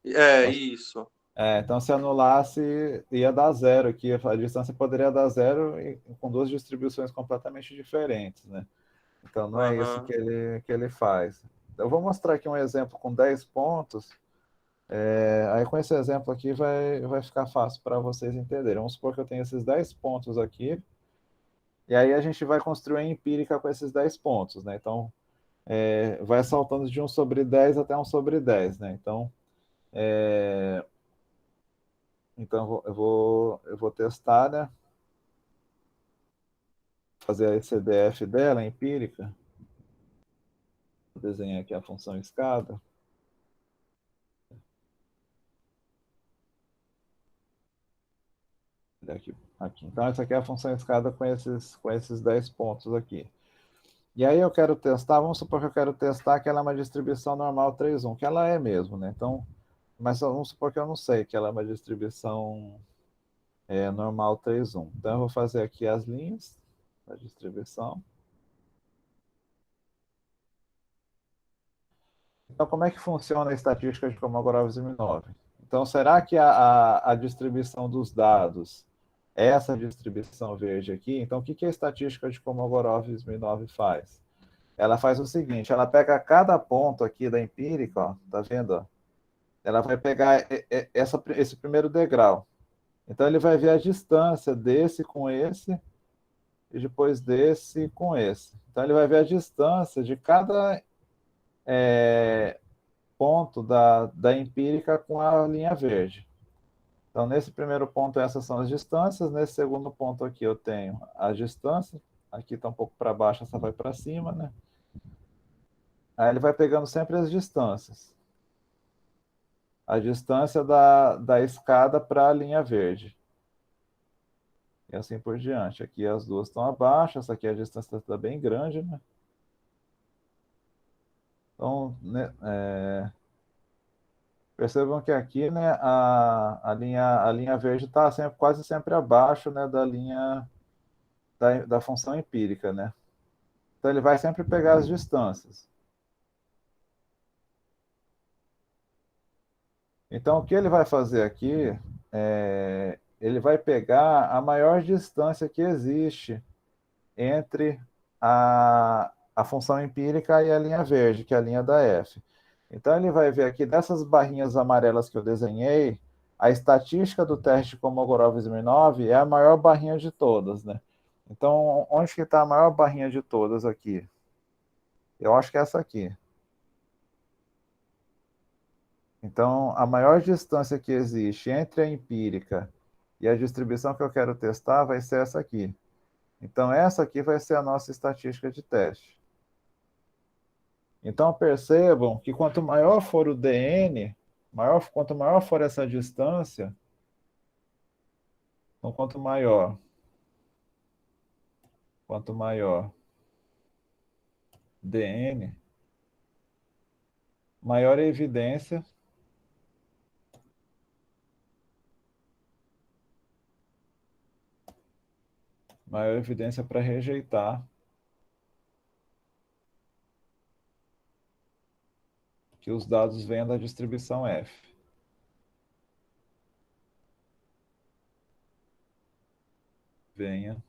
isso. Então, se anulasse, ia dar zero aqui. A distância poderia dar zero com duas distribuições completamente diferentes, né? Então, não é isso Aham. que ele faz. Eu vou mostrar aqui um exemplo com 10 pontos. Aí, com esse exemplo aqui, vai ficar fácil para vocês entenderem. Vamos supor que eu tenho esses 10 pontos aqui, e aí a gente vai construir a empírica com esses 10 pontos, né? Então, vai saltando de 1/10 até 1/10, né? Então eu vou testar, né? Fazer a CDF dela, a empírica. Vou desenhar aqui a função escada. Aqui. Então, essa aqui é a função escada com esses 10 pontos aqui. E aí eu quero testar, vamos supor que eu quero testar que ela é uma distribuição normal 3-1, que ela é mesmo, né? Então, mas vamos supor que eu não sei que ela é uma distribuição normal 3-1. Então, eu vou fazer aqui as linhas da distribuição. Então, como é que funciona a estatística de Kolmogorov-Smirnov? Então, será que a distribuição dos dados é essa distribuição verde aqui? Então, o que a estatística de Kolmogorov-Smirnov faz? Ela faz o seguinte, ela pega cada ponto aqui da empírica, ó, tá vendo? Ela vai pegar esse primeiro degrau. Então, ele vai ver a distância desse com esse e depois desse com esse. Então, ele vai ver a distância de cada ponto da empírica com a linha verde. Então, nesse primeiro ponto, essas são as distâncias. Nesse segundo ponto aqui, eu tenho as distâncias. Aqui está um pouco para baixo, essa vai para cima, né? Aí ele vai pegando sempre as distâncias. A distância da escada para a linha verde. E assim por diante. Aqui as duas estão abaixo, essa aqui a distância está bem grande, né? Então, né, percebam que aqui, né, a linha verde está quase sempre abaixo, né, da linha da função empírica, né? Então ele vai sempre pegar as distâncias. Então o que ele vai fazer aqui ele vai pegar a maior distância que existe entre a função empírica e a linha verde, que é a linha da f. Então ele vai ver aqui dessas barrinhas amarelas que eu desenhei, a estatística do teste de Kolmogorov-Smirnov é a maior barrinha de todas, né? Então, onde que está a maior barrinha de todas aqui? Eu acho que é essa aqui. Então, a maior distância que existe entre a empírica e a distribuição que eu quero testar vai ser essa aqui. Então, essa aqui vai ser a nossa estatística de teste. Então, percebam que quanto maior for o dn, quanto maior for essa distância, então quanto maior dn, maior a evidência para rejeitar que os dados venham da distribuição F. Venha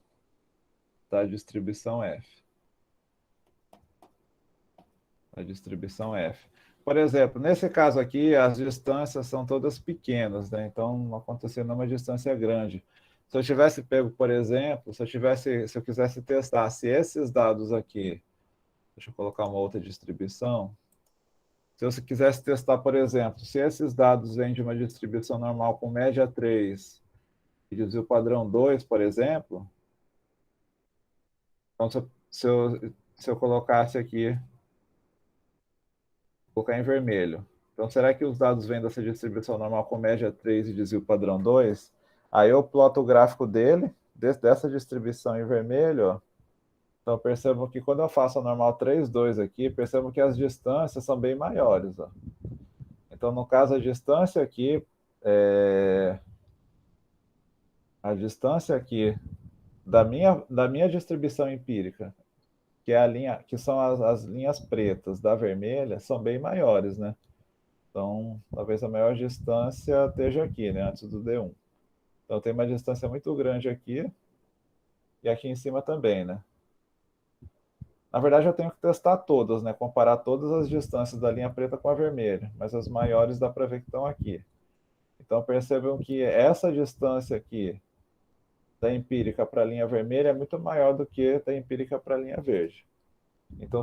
da distribuição F. A distribuição F. Por exemplo, nesse caso aqui, as distâncias são todas pequenas, né? Então não aconteceu nenhuma distância grande. Se eu tivesse pego, por exemplo, se eu quisesse testar se esses dados aqui, deixa eu colocar uma outra distribuição, se eu quisesse testar, por exemplo, se esses dados vêm de uma distribuição normal com média 3 e desvio padrão 2, por exemplo, então se eu colocasse aqui, colocar em vermelho. Então, será que os dados vêm dessa distribuição normal com média 3 e desvio padrão 2? Aí eu ploto o gráfico dele, dessa distribuição em vermelho, ó. Então, percebam que quando eu faço a normal 3, 2 aqui, percebam que as distâncias são bem maiores, ó. Então, no caso, a distância aqui da minha distribuição empírica, que é a linha, que são as linhas pretas da vermelha, são bem maiores, né? Então, talvez a maior distância esteja aqui, né, antes do D1. Então, tem uma distância muito grande aqui e aqui em cima também, né? Na verdade, eu tenho que testar todas, né? Comparar todas as distâncias da linha preta com a vermelha, mas as maiores dá para ver que estão aqui. Então, percebam que essa distância aqui da empírica para a linha vermelha é muito maior do que da empírica para a linha verde. Então,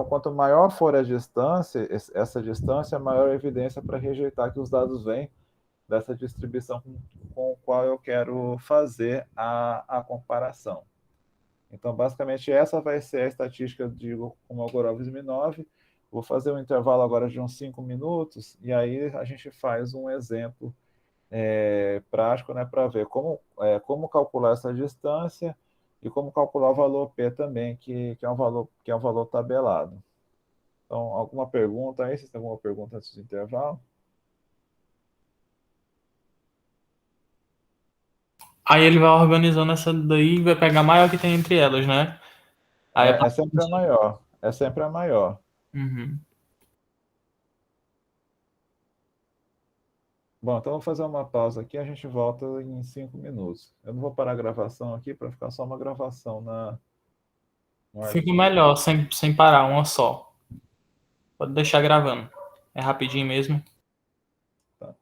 quanto maior for a distância, essa distância, maior a evidência para rejeitar que os dados vêm dessa distribuição com a qual eu quero fazer a comparação. Então, basicamente, essa vai ser a estatística de Kolmogorov-Smirnov. Vou fazer um intervalo agora de uns 5 minutos, e aí a gente faz um exemplo prático, né, para ver como calcular essa distância e como calcular o valor P também, que é um valor tabelado. Então, alguma pergunta aí? Vocês têm alguma pergunta antes do intervalo? Aí ele vai organizando essa daí e vai pegar a maior que tem entre elas, né? Aí É sempre a maior. É sempre a maior. Uhum. Bom, então eu vou fazer uma pausa aqui, a gente volta em 5 minutos. Eu não vou parar a gravação aqui para ficar só uma gravação no Fica arquivo. melhor, sem parar, uma só. Pode deixar gravando. É rapidinho mesmo. Tá?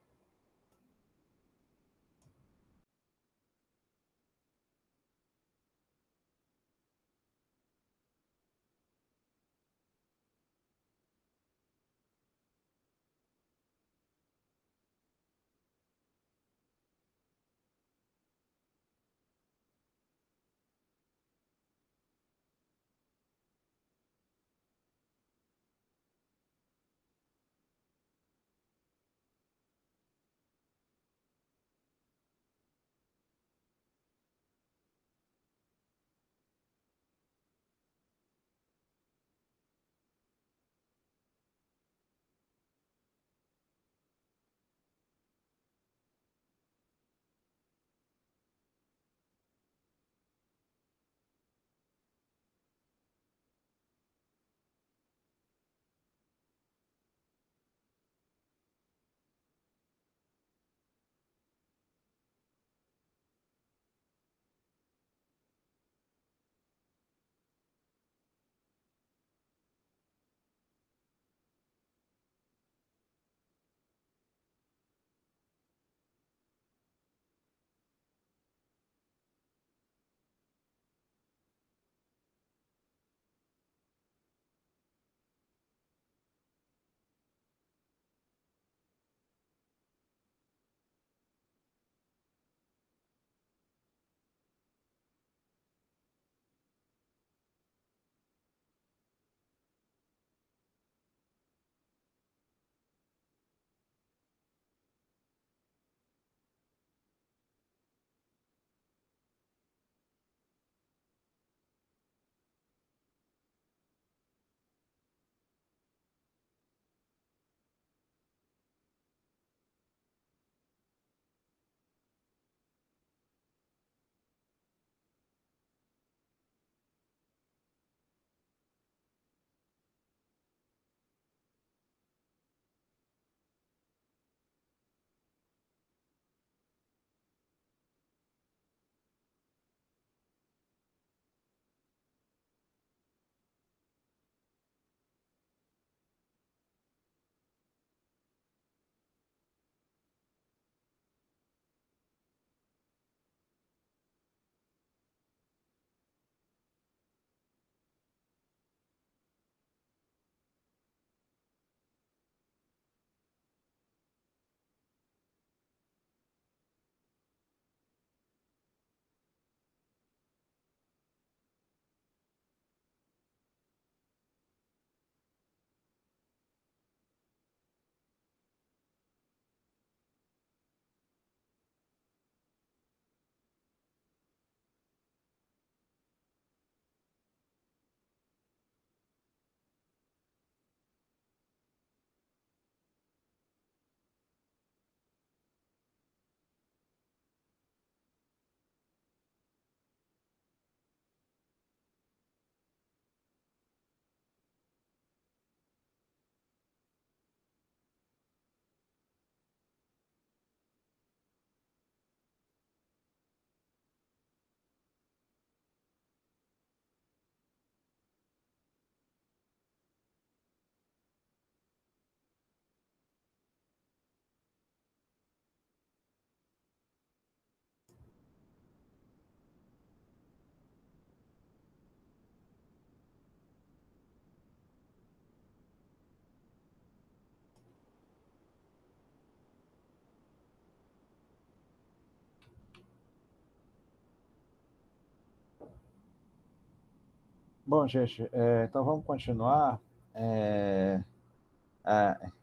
Bom, gente, então vamos continuar. É,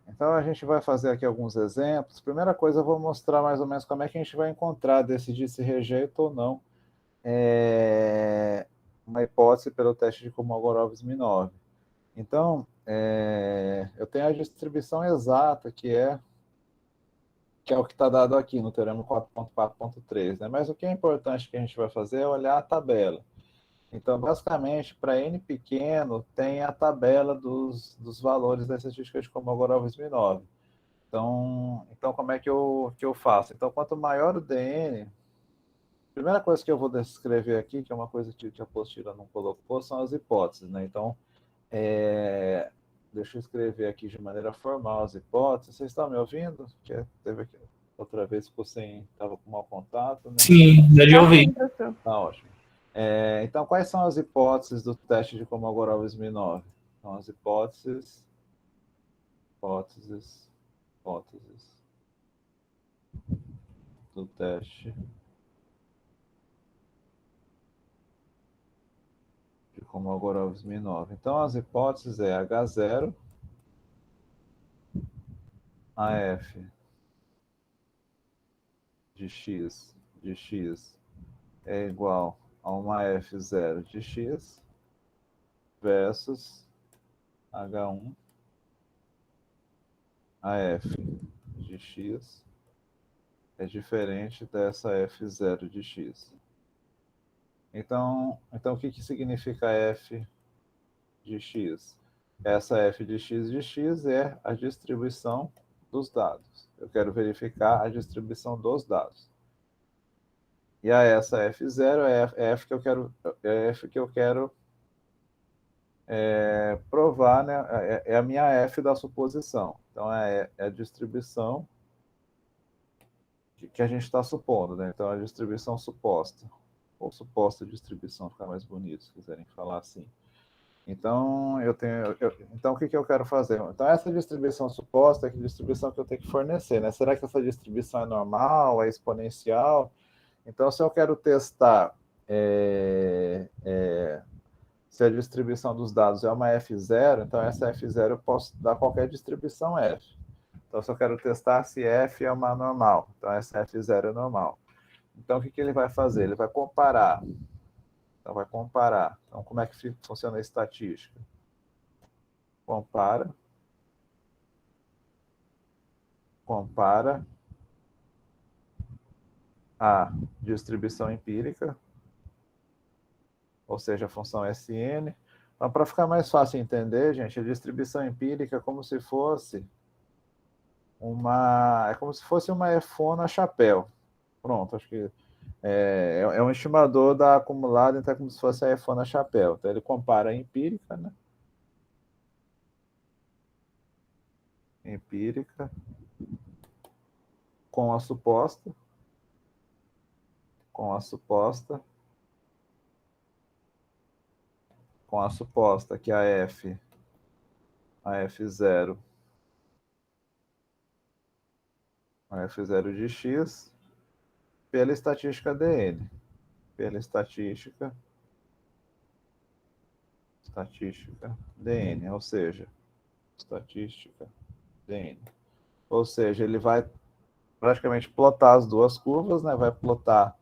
então a gente vai fazer aqui alguns exemplos. Primeira coisa, eu vou mostrar mais ou menos como é que a gente vai encontrar, decidir se rejeita ou não uma hipótese pelo teste de Kolmogorov-Smirnov. Então, eu tenho a distribuição exata, que é o que está dado aqui no Teorema 4.4.3, né? Mas o que é importante que a gente vai fazer é olhar a tabela. Então, basicamente, para n pequeno, tem a tabela dos valores da estatística de Kolmogorov-Smirnov. Então como é que eu faço? Então, quanto maior o DN, a primeira coisa que eu vou descrever aqui, que é uma coisa que a apostila não colocou, são as hipóteses, né? Então, deixa eu escrever aqui de maneira formal as hipóteses. Vocês estão me ouvindo? Que teve aqui, outra vez ficou sem, estava com mau contato, né? Sim, dá de ouvir. Tá ótimo. Então, quais são as hipóteses do teste de Kolmogorov-Smirnov? São as hipóteses do teste de Kolmogorov-Smirnov. Então, as hipóteses é H0, AF de x é igual a uma F0 de x versus H1 AF de x é diferente dessa F0 de x. Então o que significa F de x? Essa F de x é a distribuição dos dados. Eu quero verificar a distribuição dos dados. E essa F0 é F que eu quero provar, né? É a minha F da suposição. Então, é a distribuição que a gente está supondo, né? Então, a distribuição suposta, ou suposta distribuição, ficar mais bonito, se quiserem falar assim. Então, então o que eu quero fazer? Então, essa distribuição suposta é a distribuição que eu tenho que fornecer, né? Será que essa distribuição é normal, é exponencial? Então, se eu quero testar se a distribuição dos dados é uma F0, então essa F0 eu posso dar qualquer distribuição F. Então, se eu quero testar se F é uma normal, então essa F0 é normal. Então, o que ele vai fazer? Ele vai comparar. Então, como é que funciona a estatística? Compara a distribuição empírica, ou seja, a função Sn. Então, para ficar mais fácil entender, gente, a distribuição empírica é como se fosse uma efona chapéu. Pronto, acho que é um estimador da acumulada, então é como se fosse a efona chapéu. Então, ele compara a empírica, né? Empírica com a suposta, que a F0 de x pela estatística dn, dn, ou seja, estatística dn. Ou seja, ele vai praticamente plotar as duas curvas, né? Vai plotar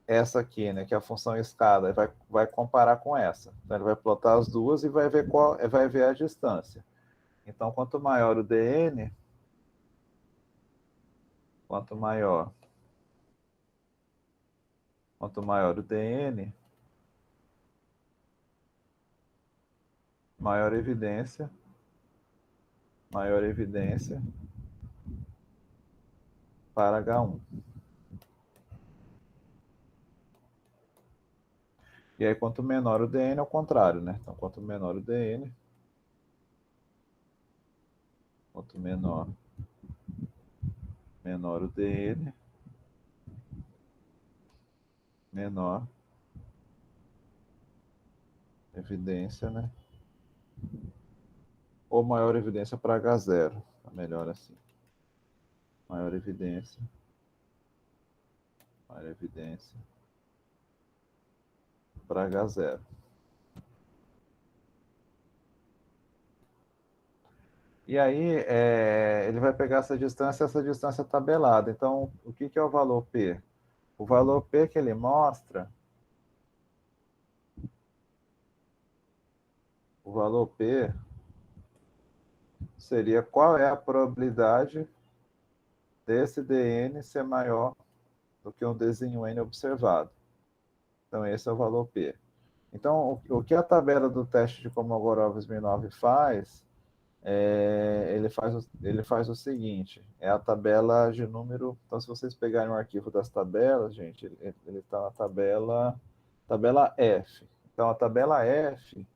essa aqui, né? Que é a função escada, vai comparar com essa. Então, ele vai plotar as duas e vai ver a distância. Então, quanto maior o dn, quanto maior o dn, maior evidência para H1. E aí, quanto menor o dn, é o contrário, né? Então, quanto menor o dn, menor o dn, menor evidência, né? Ou maior evidência para H0. Tá melhor assim. Maior evidência para H0. E aí, ele vai pegar essa distância tabelada. Então, o que é o valor P? O valor P que ele mostra, o valor P seria qual é a probabilidade desse dn ser maior do que um desenho n observado. Então, esse é o valor P. Então, o que a tabela do teste de Kolmogorov-Smirnov faz ele faz o seguinte, é a tabela de número, então se vocês pegarem o arquivo das tabelas, gente, ele está na tabela F. Então a tabela F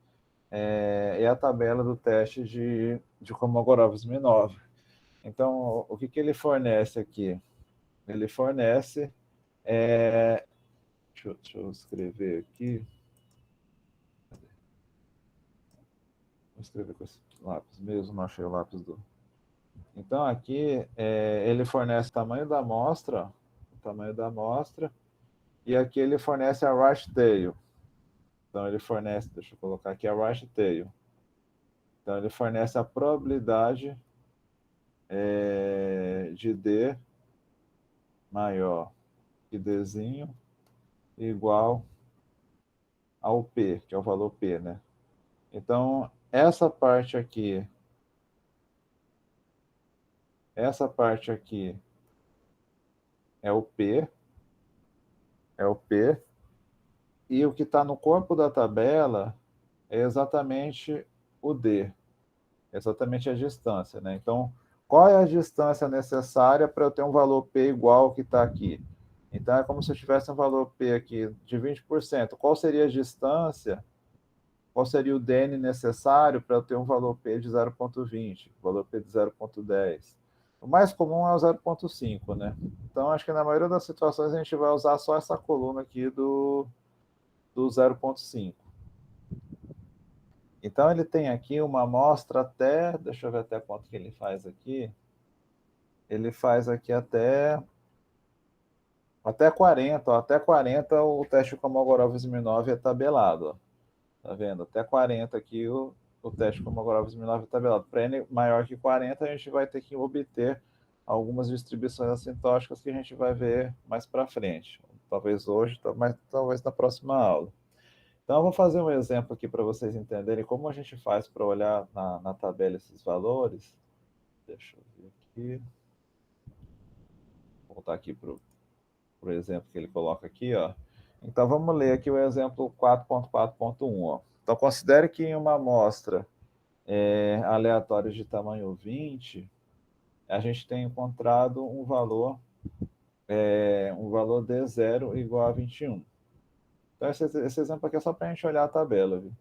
é a tabela do teste de Kolmogorov-Smirnov. Então, o que ele fornece aqui? Ele fornece, deixa eu escrever aqui, vou escrever com esse lápis mesmo, não achei o lápis do... Então, aqui, ele fornece o tamanho da amostra, e aqui ele fornece a Rash Tail. Então, ele fornece, deixa eu colocar aqui a Rash Tail. Então, ele fornece a probabilidade de D maior que Dzinho igual ao P, que é o valor P, né? Então, essa parte aqui é o P, e o que está no corpo da tabela é exatamente o D, exatamente a distância, né? Então, qual é a distância necessária para eu ter um valor P igual ao que está aqui? Então, é como se eu tivesse um valor P aqui de 20%. Qual seria a distância? Qual seria o DN necessário para eu ter um valor P de 0,20, valor P de 0,10? O mais comum é o 0,5, né? Então, acho que na maioria das situações a gente vai usar só essa coluna aqui do 0,5. Então, ele tem aqui uma amostra até, deixa eu ver até quanto que ele faz aqui. Ele faz aqui até 40, ó, até 40 o teste Kolmogorov-Smirnov é tabelado, ó. Tá vendo? Até 40 aqui o teste Kolmogorov-Smirnov é tabelado. Para N maior que 40, a gente vai ter que obter algumas distribuições assintóticas que a gente vai ver mais para frente. Talvez hoje, mas talvez na próxima aula. Então, eu vou fazer um exemplo aqui para vocês entenderem como a gente faz para olhar na tabela esses valores. Deixa eu ver aqui. Vou voltar aqui para o exemplo que ele coloca aqui, ó. Então, vamos ler aqui o exemplo 4.4.1, ó. Então, considere que em uma amostra aleatória de tamanho 20, a gente tem encontrado um valor D0 igual a 21. Então, esse exemplo aqui é só para a gente olhar a tabela, viu?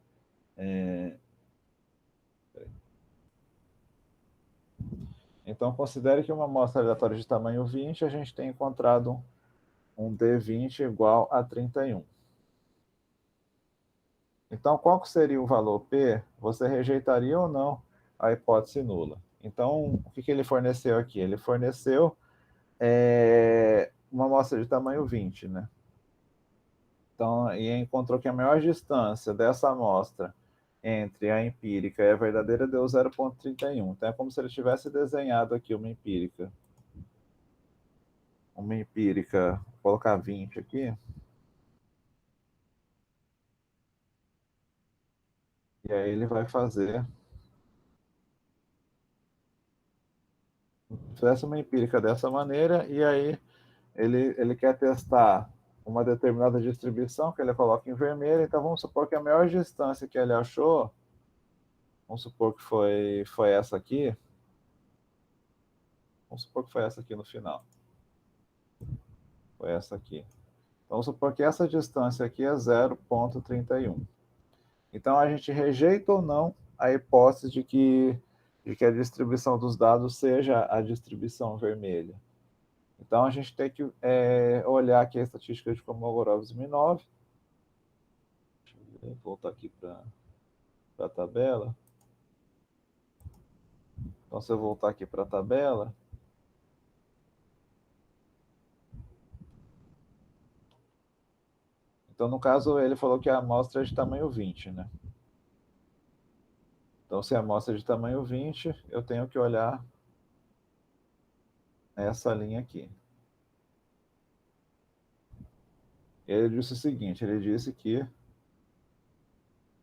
Então, considere que uma amostra aleatória de tamanho 20, a gente tem encontrado um D20 igual a 31. Então, qual seria o valor P? Você rejeitaria ou não a hipótese nula? Então, o que ele forneceu aqui? Ele forneceu uma amostra de tamanho 20, né? Então, e encontrou que a maior distância dessa amostra entre a empírica e a verdadeira deu 0,31. Então, é como se ele tivesse desenhado aqui uma empírica. Vou colocar 20 aqui. E aí ele vai fazer... Fizesse uma empírica dessa maneira, e aí ele quer testar uma determinada distribuição que ele coloca em vermelho. Então, vamos supor que a maior distância que ele achou, vamos supor que foi essa aqui. Vamos supor que foi essa aqui no final. Foi essa aqui. Vamos supor que essa distância aqui é 0,31. Então, a gente rejeita ou não a hipótese de que a distribuição dos dados seja a distribuição vermelha. Então, a gente tem que olhar aqui a estatística de Kolmogorov-Smirnov. Deixa eu voltar aqui para a tabela. Então, se eu voltar aqui para a tabela, então, no caso, ele falou que a amostra é de tamanho 20, né? Então, se a amostra é de tamanho 20, eu tenho que olhar essa linha aqui. Ele disse o seguinte, ele disse que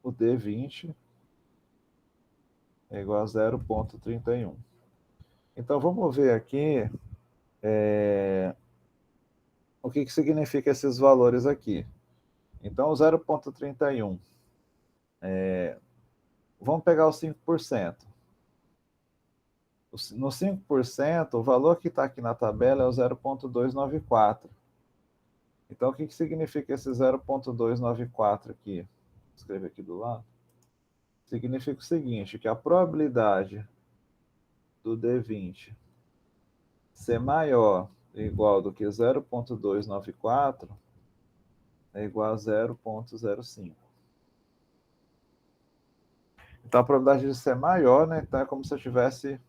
o D20 é igual a 0,31. Então, vamos ver aqui o que significa esses valores aqui. Então, o 0,31, vamos pegar os 5%. No 5%, o valor que está aqui na tabela é o 0,294. Então, o que significa esse 0,294 aqui? Vou escrever aqui do lado. Significa o seguinte, que a probabilidade do D20 ser maior ou igual do que 0,294 é igual a 0,05. Então, a probabilidade de ser maior, né? Então, é como se eu tivesse...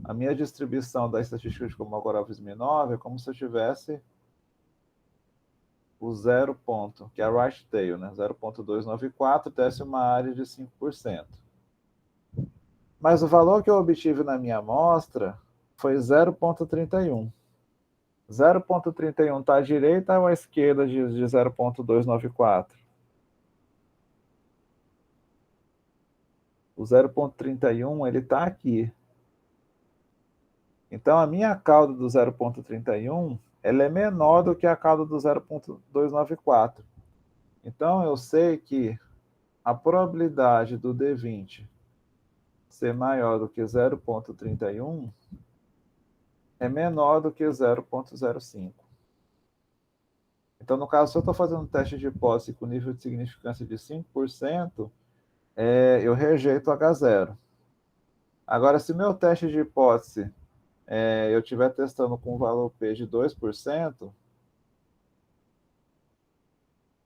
A minha distribuição da estatística de Kolmogorov-Smirnov é como se eu tivesse o 0 ponto, que é a right tail, né? 0,294 desce uma área de 5%. Mas o valor que eu obtive na minha amostra foi 0,31. 0,31 está à direita ou à esquerda de 0,294? O 0,31 ele está aqui. Então, a minha cauda do 0,31 ela é menor do que a cauda do 0,294. Então, eu sei que a probabilidade do D20 ser maior do que 0,31 é menor do que 0,05. Então, no caso, se eu estou fazendo um teste de hipótese com nível de significância de 5%, eu rejeito H0. Agora, se meu teste de hipótese eu estiver testando com um valor P de 2%,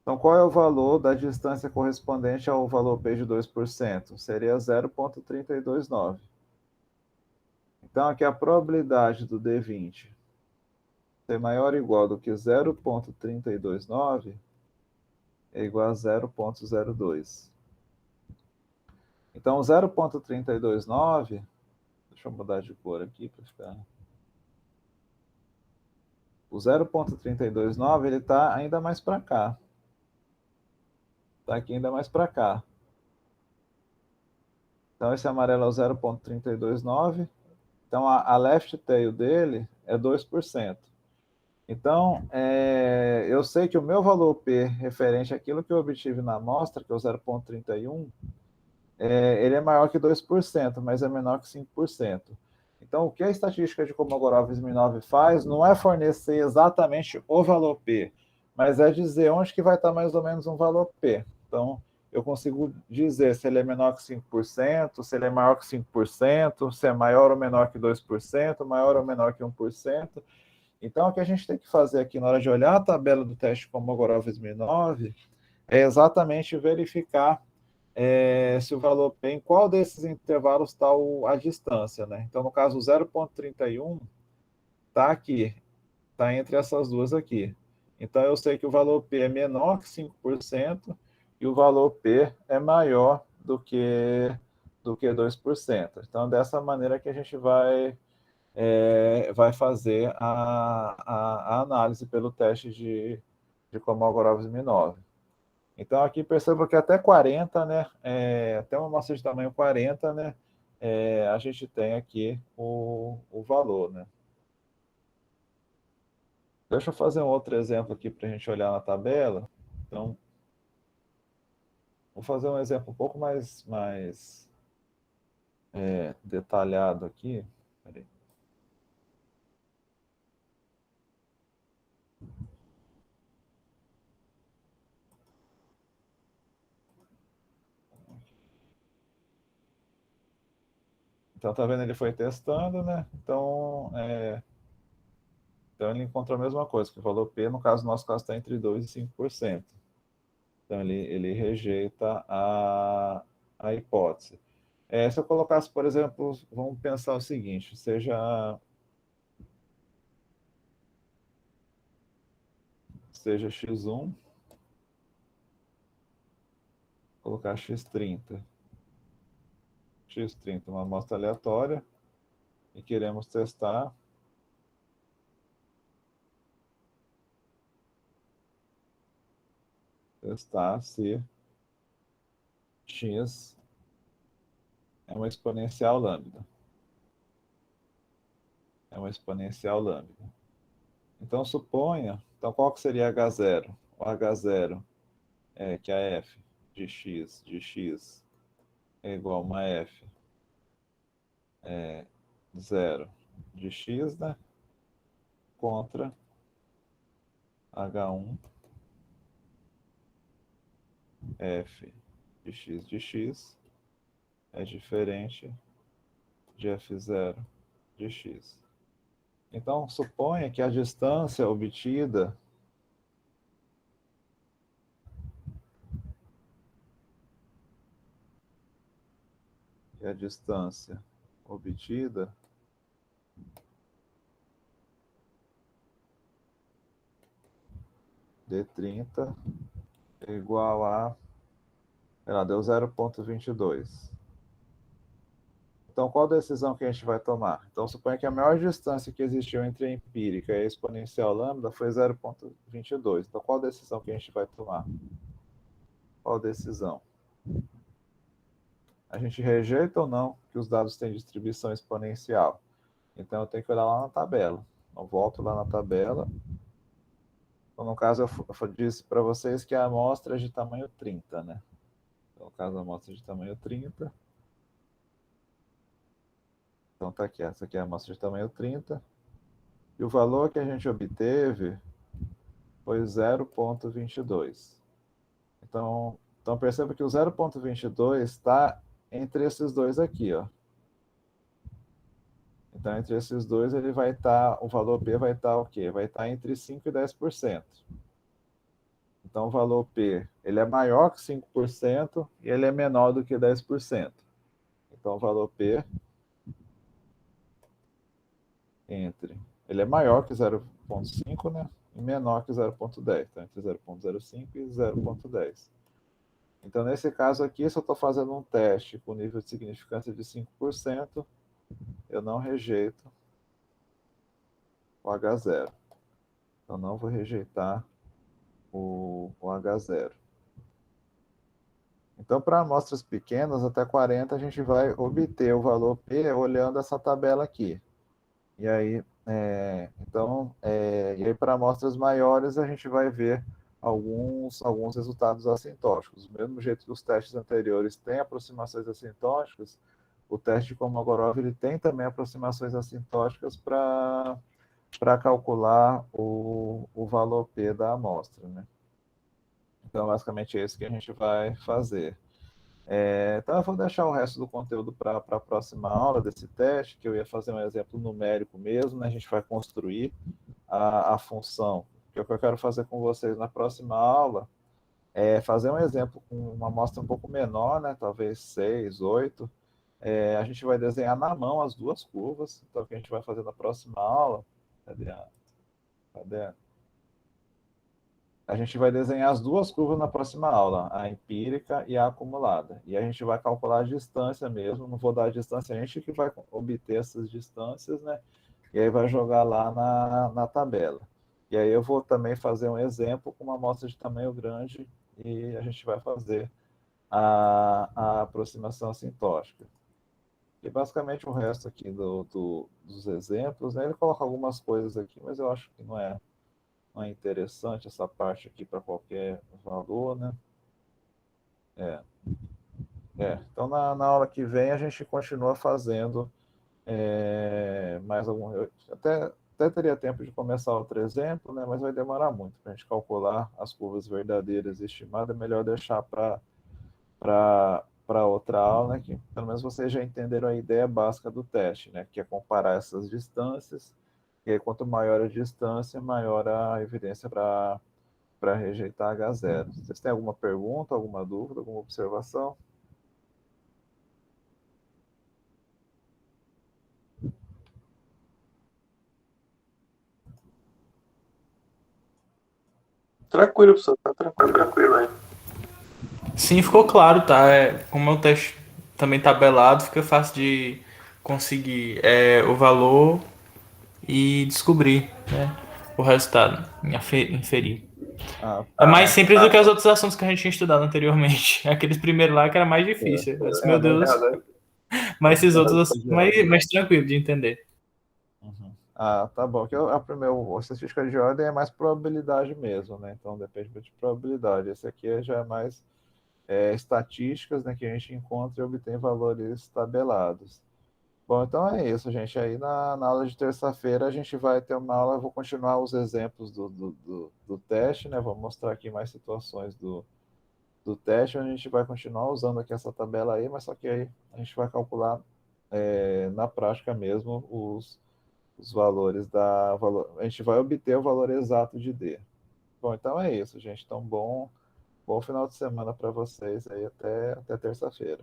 então qual é o valor da distância correspondente ao valor P de 2%? Seria 0,329. Então, aqui a probabilidade do D20 ser maior ou igual do que 0,329 é igual a 0,02. Então, 0,329, deixa eu mudar de cor aqui para ficar... O 0,329 ele está ainda mais para cá. Está aqui ainda mais para cá. Então, esse amarelo é o 0,329. Então, a left tail dele é 2%. Então, eu sei que o meu valor P referente àquilo que eu obtive na amostra, que é o 0,31, ele é maior que 2%, mas é menor que 5%. Então, o que a estatística de Kolmogorov-Smirnov faz não é fornecer exatamente o valor P, mas é dizer onde que vai estar mais ou menos um valor P. Então, eu consigo dizer se ele é menor que 5%, se ele é maior que 5%, se é maior ou menor que 2%, maior ou menor que 1%. Então, o que a gente tem que fazer aqui na hora de olhar a tabela do teste Kolmogorov-Smirnov é exatamente verificar se o valor P, em qual desses intervalos está a distância, né? Então, no caso, o 0,31 está aqui, está entre essas duas aqui. Então, eu sei que o valor P é menor que 5% e o valor P é maior do que 2%. Então, dessa maneira que a gente vai fazer a análise pelo teste de Kolmogorov-Smirnov. Então, aqui perceba que até 40, né, até uma amostra de tamanho 40, né, a gente tem aqui o valor, né. Deixa eu fazer um outro exemplo aqui para a gente olhar na tabela. Então, vou fazer um exemplo um pouco mais detalhado aqui. Peraí. Então, tá vendo? Ele foi testando, né? Então, ele encontrou a mesma coisa, que o valor P, no nosso caso, está entre 2% e 5%. Então, ele rejeita a hipótese. Se eu colocasse, por exemplo, vamos pensar o seguinte, seja x1, colocar x30, uma amostra aleatória, e queremos testar se x é uma exponencial lambda. Então, suponha, então qual que seria H0? O H0 é que a f de x é igual a uma f 0 de x, né? Contra H1 f de x é diferente de f0 de x. Então, suponha que a distância obtida de 30 é igual a, ela deu 0,22. Então, qual decisão que a gente vai tomar? Então, suponha que a maior distância que existiu entre a empírica e a exponencial lambda foi 0,22. Então, qual decisão que a gente vai tomar? Qual decisão? A gente rejeita ou não que os dados têm distribuição exponencial? Então, eu tenho que olhar lá na tabela. Eu volto lá na tabela. Então, no caso, eu disse para vocês que a amostra é de tamanho 30, né? Então, no caso, a amostra é de tamanho 30. Então, tá aqui. Essa aqui é a amostra de tamanho 30. E o valor que a gente obteve foi 0,22. Então perceba que o 0,22 está entre esses dois aqui, ó. Então, entre esses dois, ele vai estar, o valor P vai estar o quê? Vai estar entre 5% e 10%. Então, o valor P, ele é maior que 5% e ele é menor do que 10%. Então, o valor P ele é maior que 0,5, né? E menor que 0,10. Então, entre 0,05 e 0,10. Então, nesse caso aqui, se eu estou fazendo um teste com nível de significância de 5%, eu não rejeito o H0. Eu não vou rejeitar o H0. Então, para amostras pequenas, até 40, a gente vai obter o valor P olhando essa tabela aqui. E aí, e aí para amostras maiores, a gente vai ver alguns resultados assintóticos. Do mesmo jeito que os testes anteriores têm aproximações assintóticas, o teste de Kolmogorov ele tem também aproximações assintóticas para calcular o valor P da amostra, né? Então, basicamente, é isso que a gente vai fazer. Então, eu vou deixar o resto do conteúdo para a próxima aula desse teste, que eu ia fazer um exemplo numérico mesmo, né? A gente vai construir a função. O que eu quero fazer com vocês na próxima aula é fazer um exemplo com uma amostra um pouco menor, né? Talvez 6, 8. A gente vai desenhar na mão as duas curvas. Então, o que a gente vai fazer na próxima aula... Cadê? A gente vai desenhar as duas curvas na próxima aula, a empírica e a acumulada. E a gente vai calcular a distância mesmo, não vou dar a distância, a gente que vai obter essas distâncias, né? E aí vai jogar lá na tabela. E aí eu vou também fazer um exemplo com uma amostra de tamanho grande e a gente vai fazer a aproximação assintótica. E basicamente o resto aqui dos exemplos, né? Ele coloca algumas coisas aqui, mas eu acho que não é interessante essa parte aqui para qualquer valor, né? Então, na aula que vem, a gente continua fazendo mais algum... Eu até teria tempo de começar outro exemplo, né? Mas vai demorar muito para a gente calcular as curvas verdadeiras estimadas. É melhor deixar para outra aula, né? Que pelo menos vocês já entenderam a ideia básica do teste, né? Que é comparar essas distâncias. E aí, quanto maior a distância, maior a evidência para rejeitar H0. Vocês têm alguma pergunta, alguma dúvida, alguma observação? Tranquilo, professor, tá tranquilo. Tranquilo aí. Sim, ficou claro, tá? Como é o teste também tabelado, fica fácil de conseguir o valor e descobrir, né, o resultado, inferir. É mais simples do que os outros assuntos que a gente tinha estudado anteriormente. Aqueles primeiros lá que era mais difícil. Eu disse, meu Deus, mas esses outros mais tranquilo de entender. Uhum. Tá bom. Que a estatística de ordem é mais probabilidade mesmo, né? Então depende muito de probabilidade. Esse aqui já é mais estatísticas, né, que a gente encontra e obtém valores tabelados. Bom, então é isso, gente. Aí na aula de terça-feira a gente vai ter uma aula, eu vou continuar os exemplos do teste, né? Vou mostrar aqui mais situações do teste, onde a gente vai continuar usando aqui essa tabela aí, mas só que aí a gente vai calcular na prática mesmo os valores a gente vai obter o valor exato de D. Bom, então é isso, gente. Então, bom final de semana para vocês aí até terça-feira.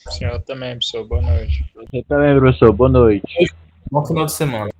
O senhor também, professor. Boa noite. Você também, professor. Boa noite. Bom final de semana.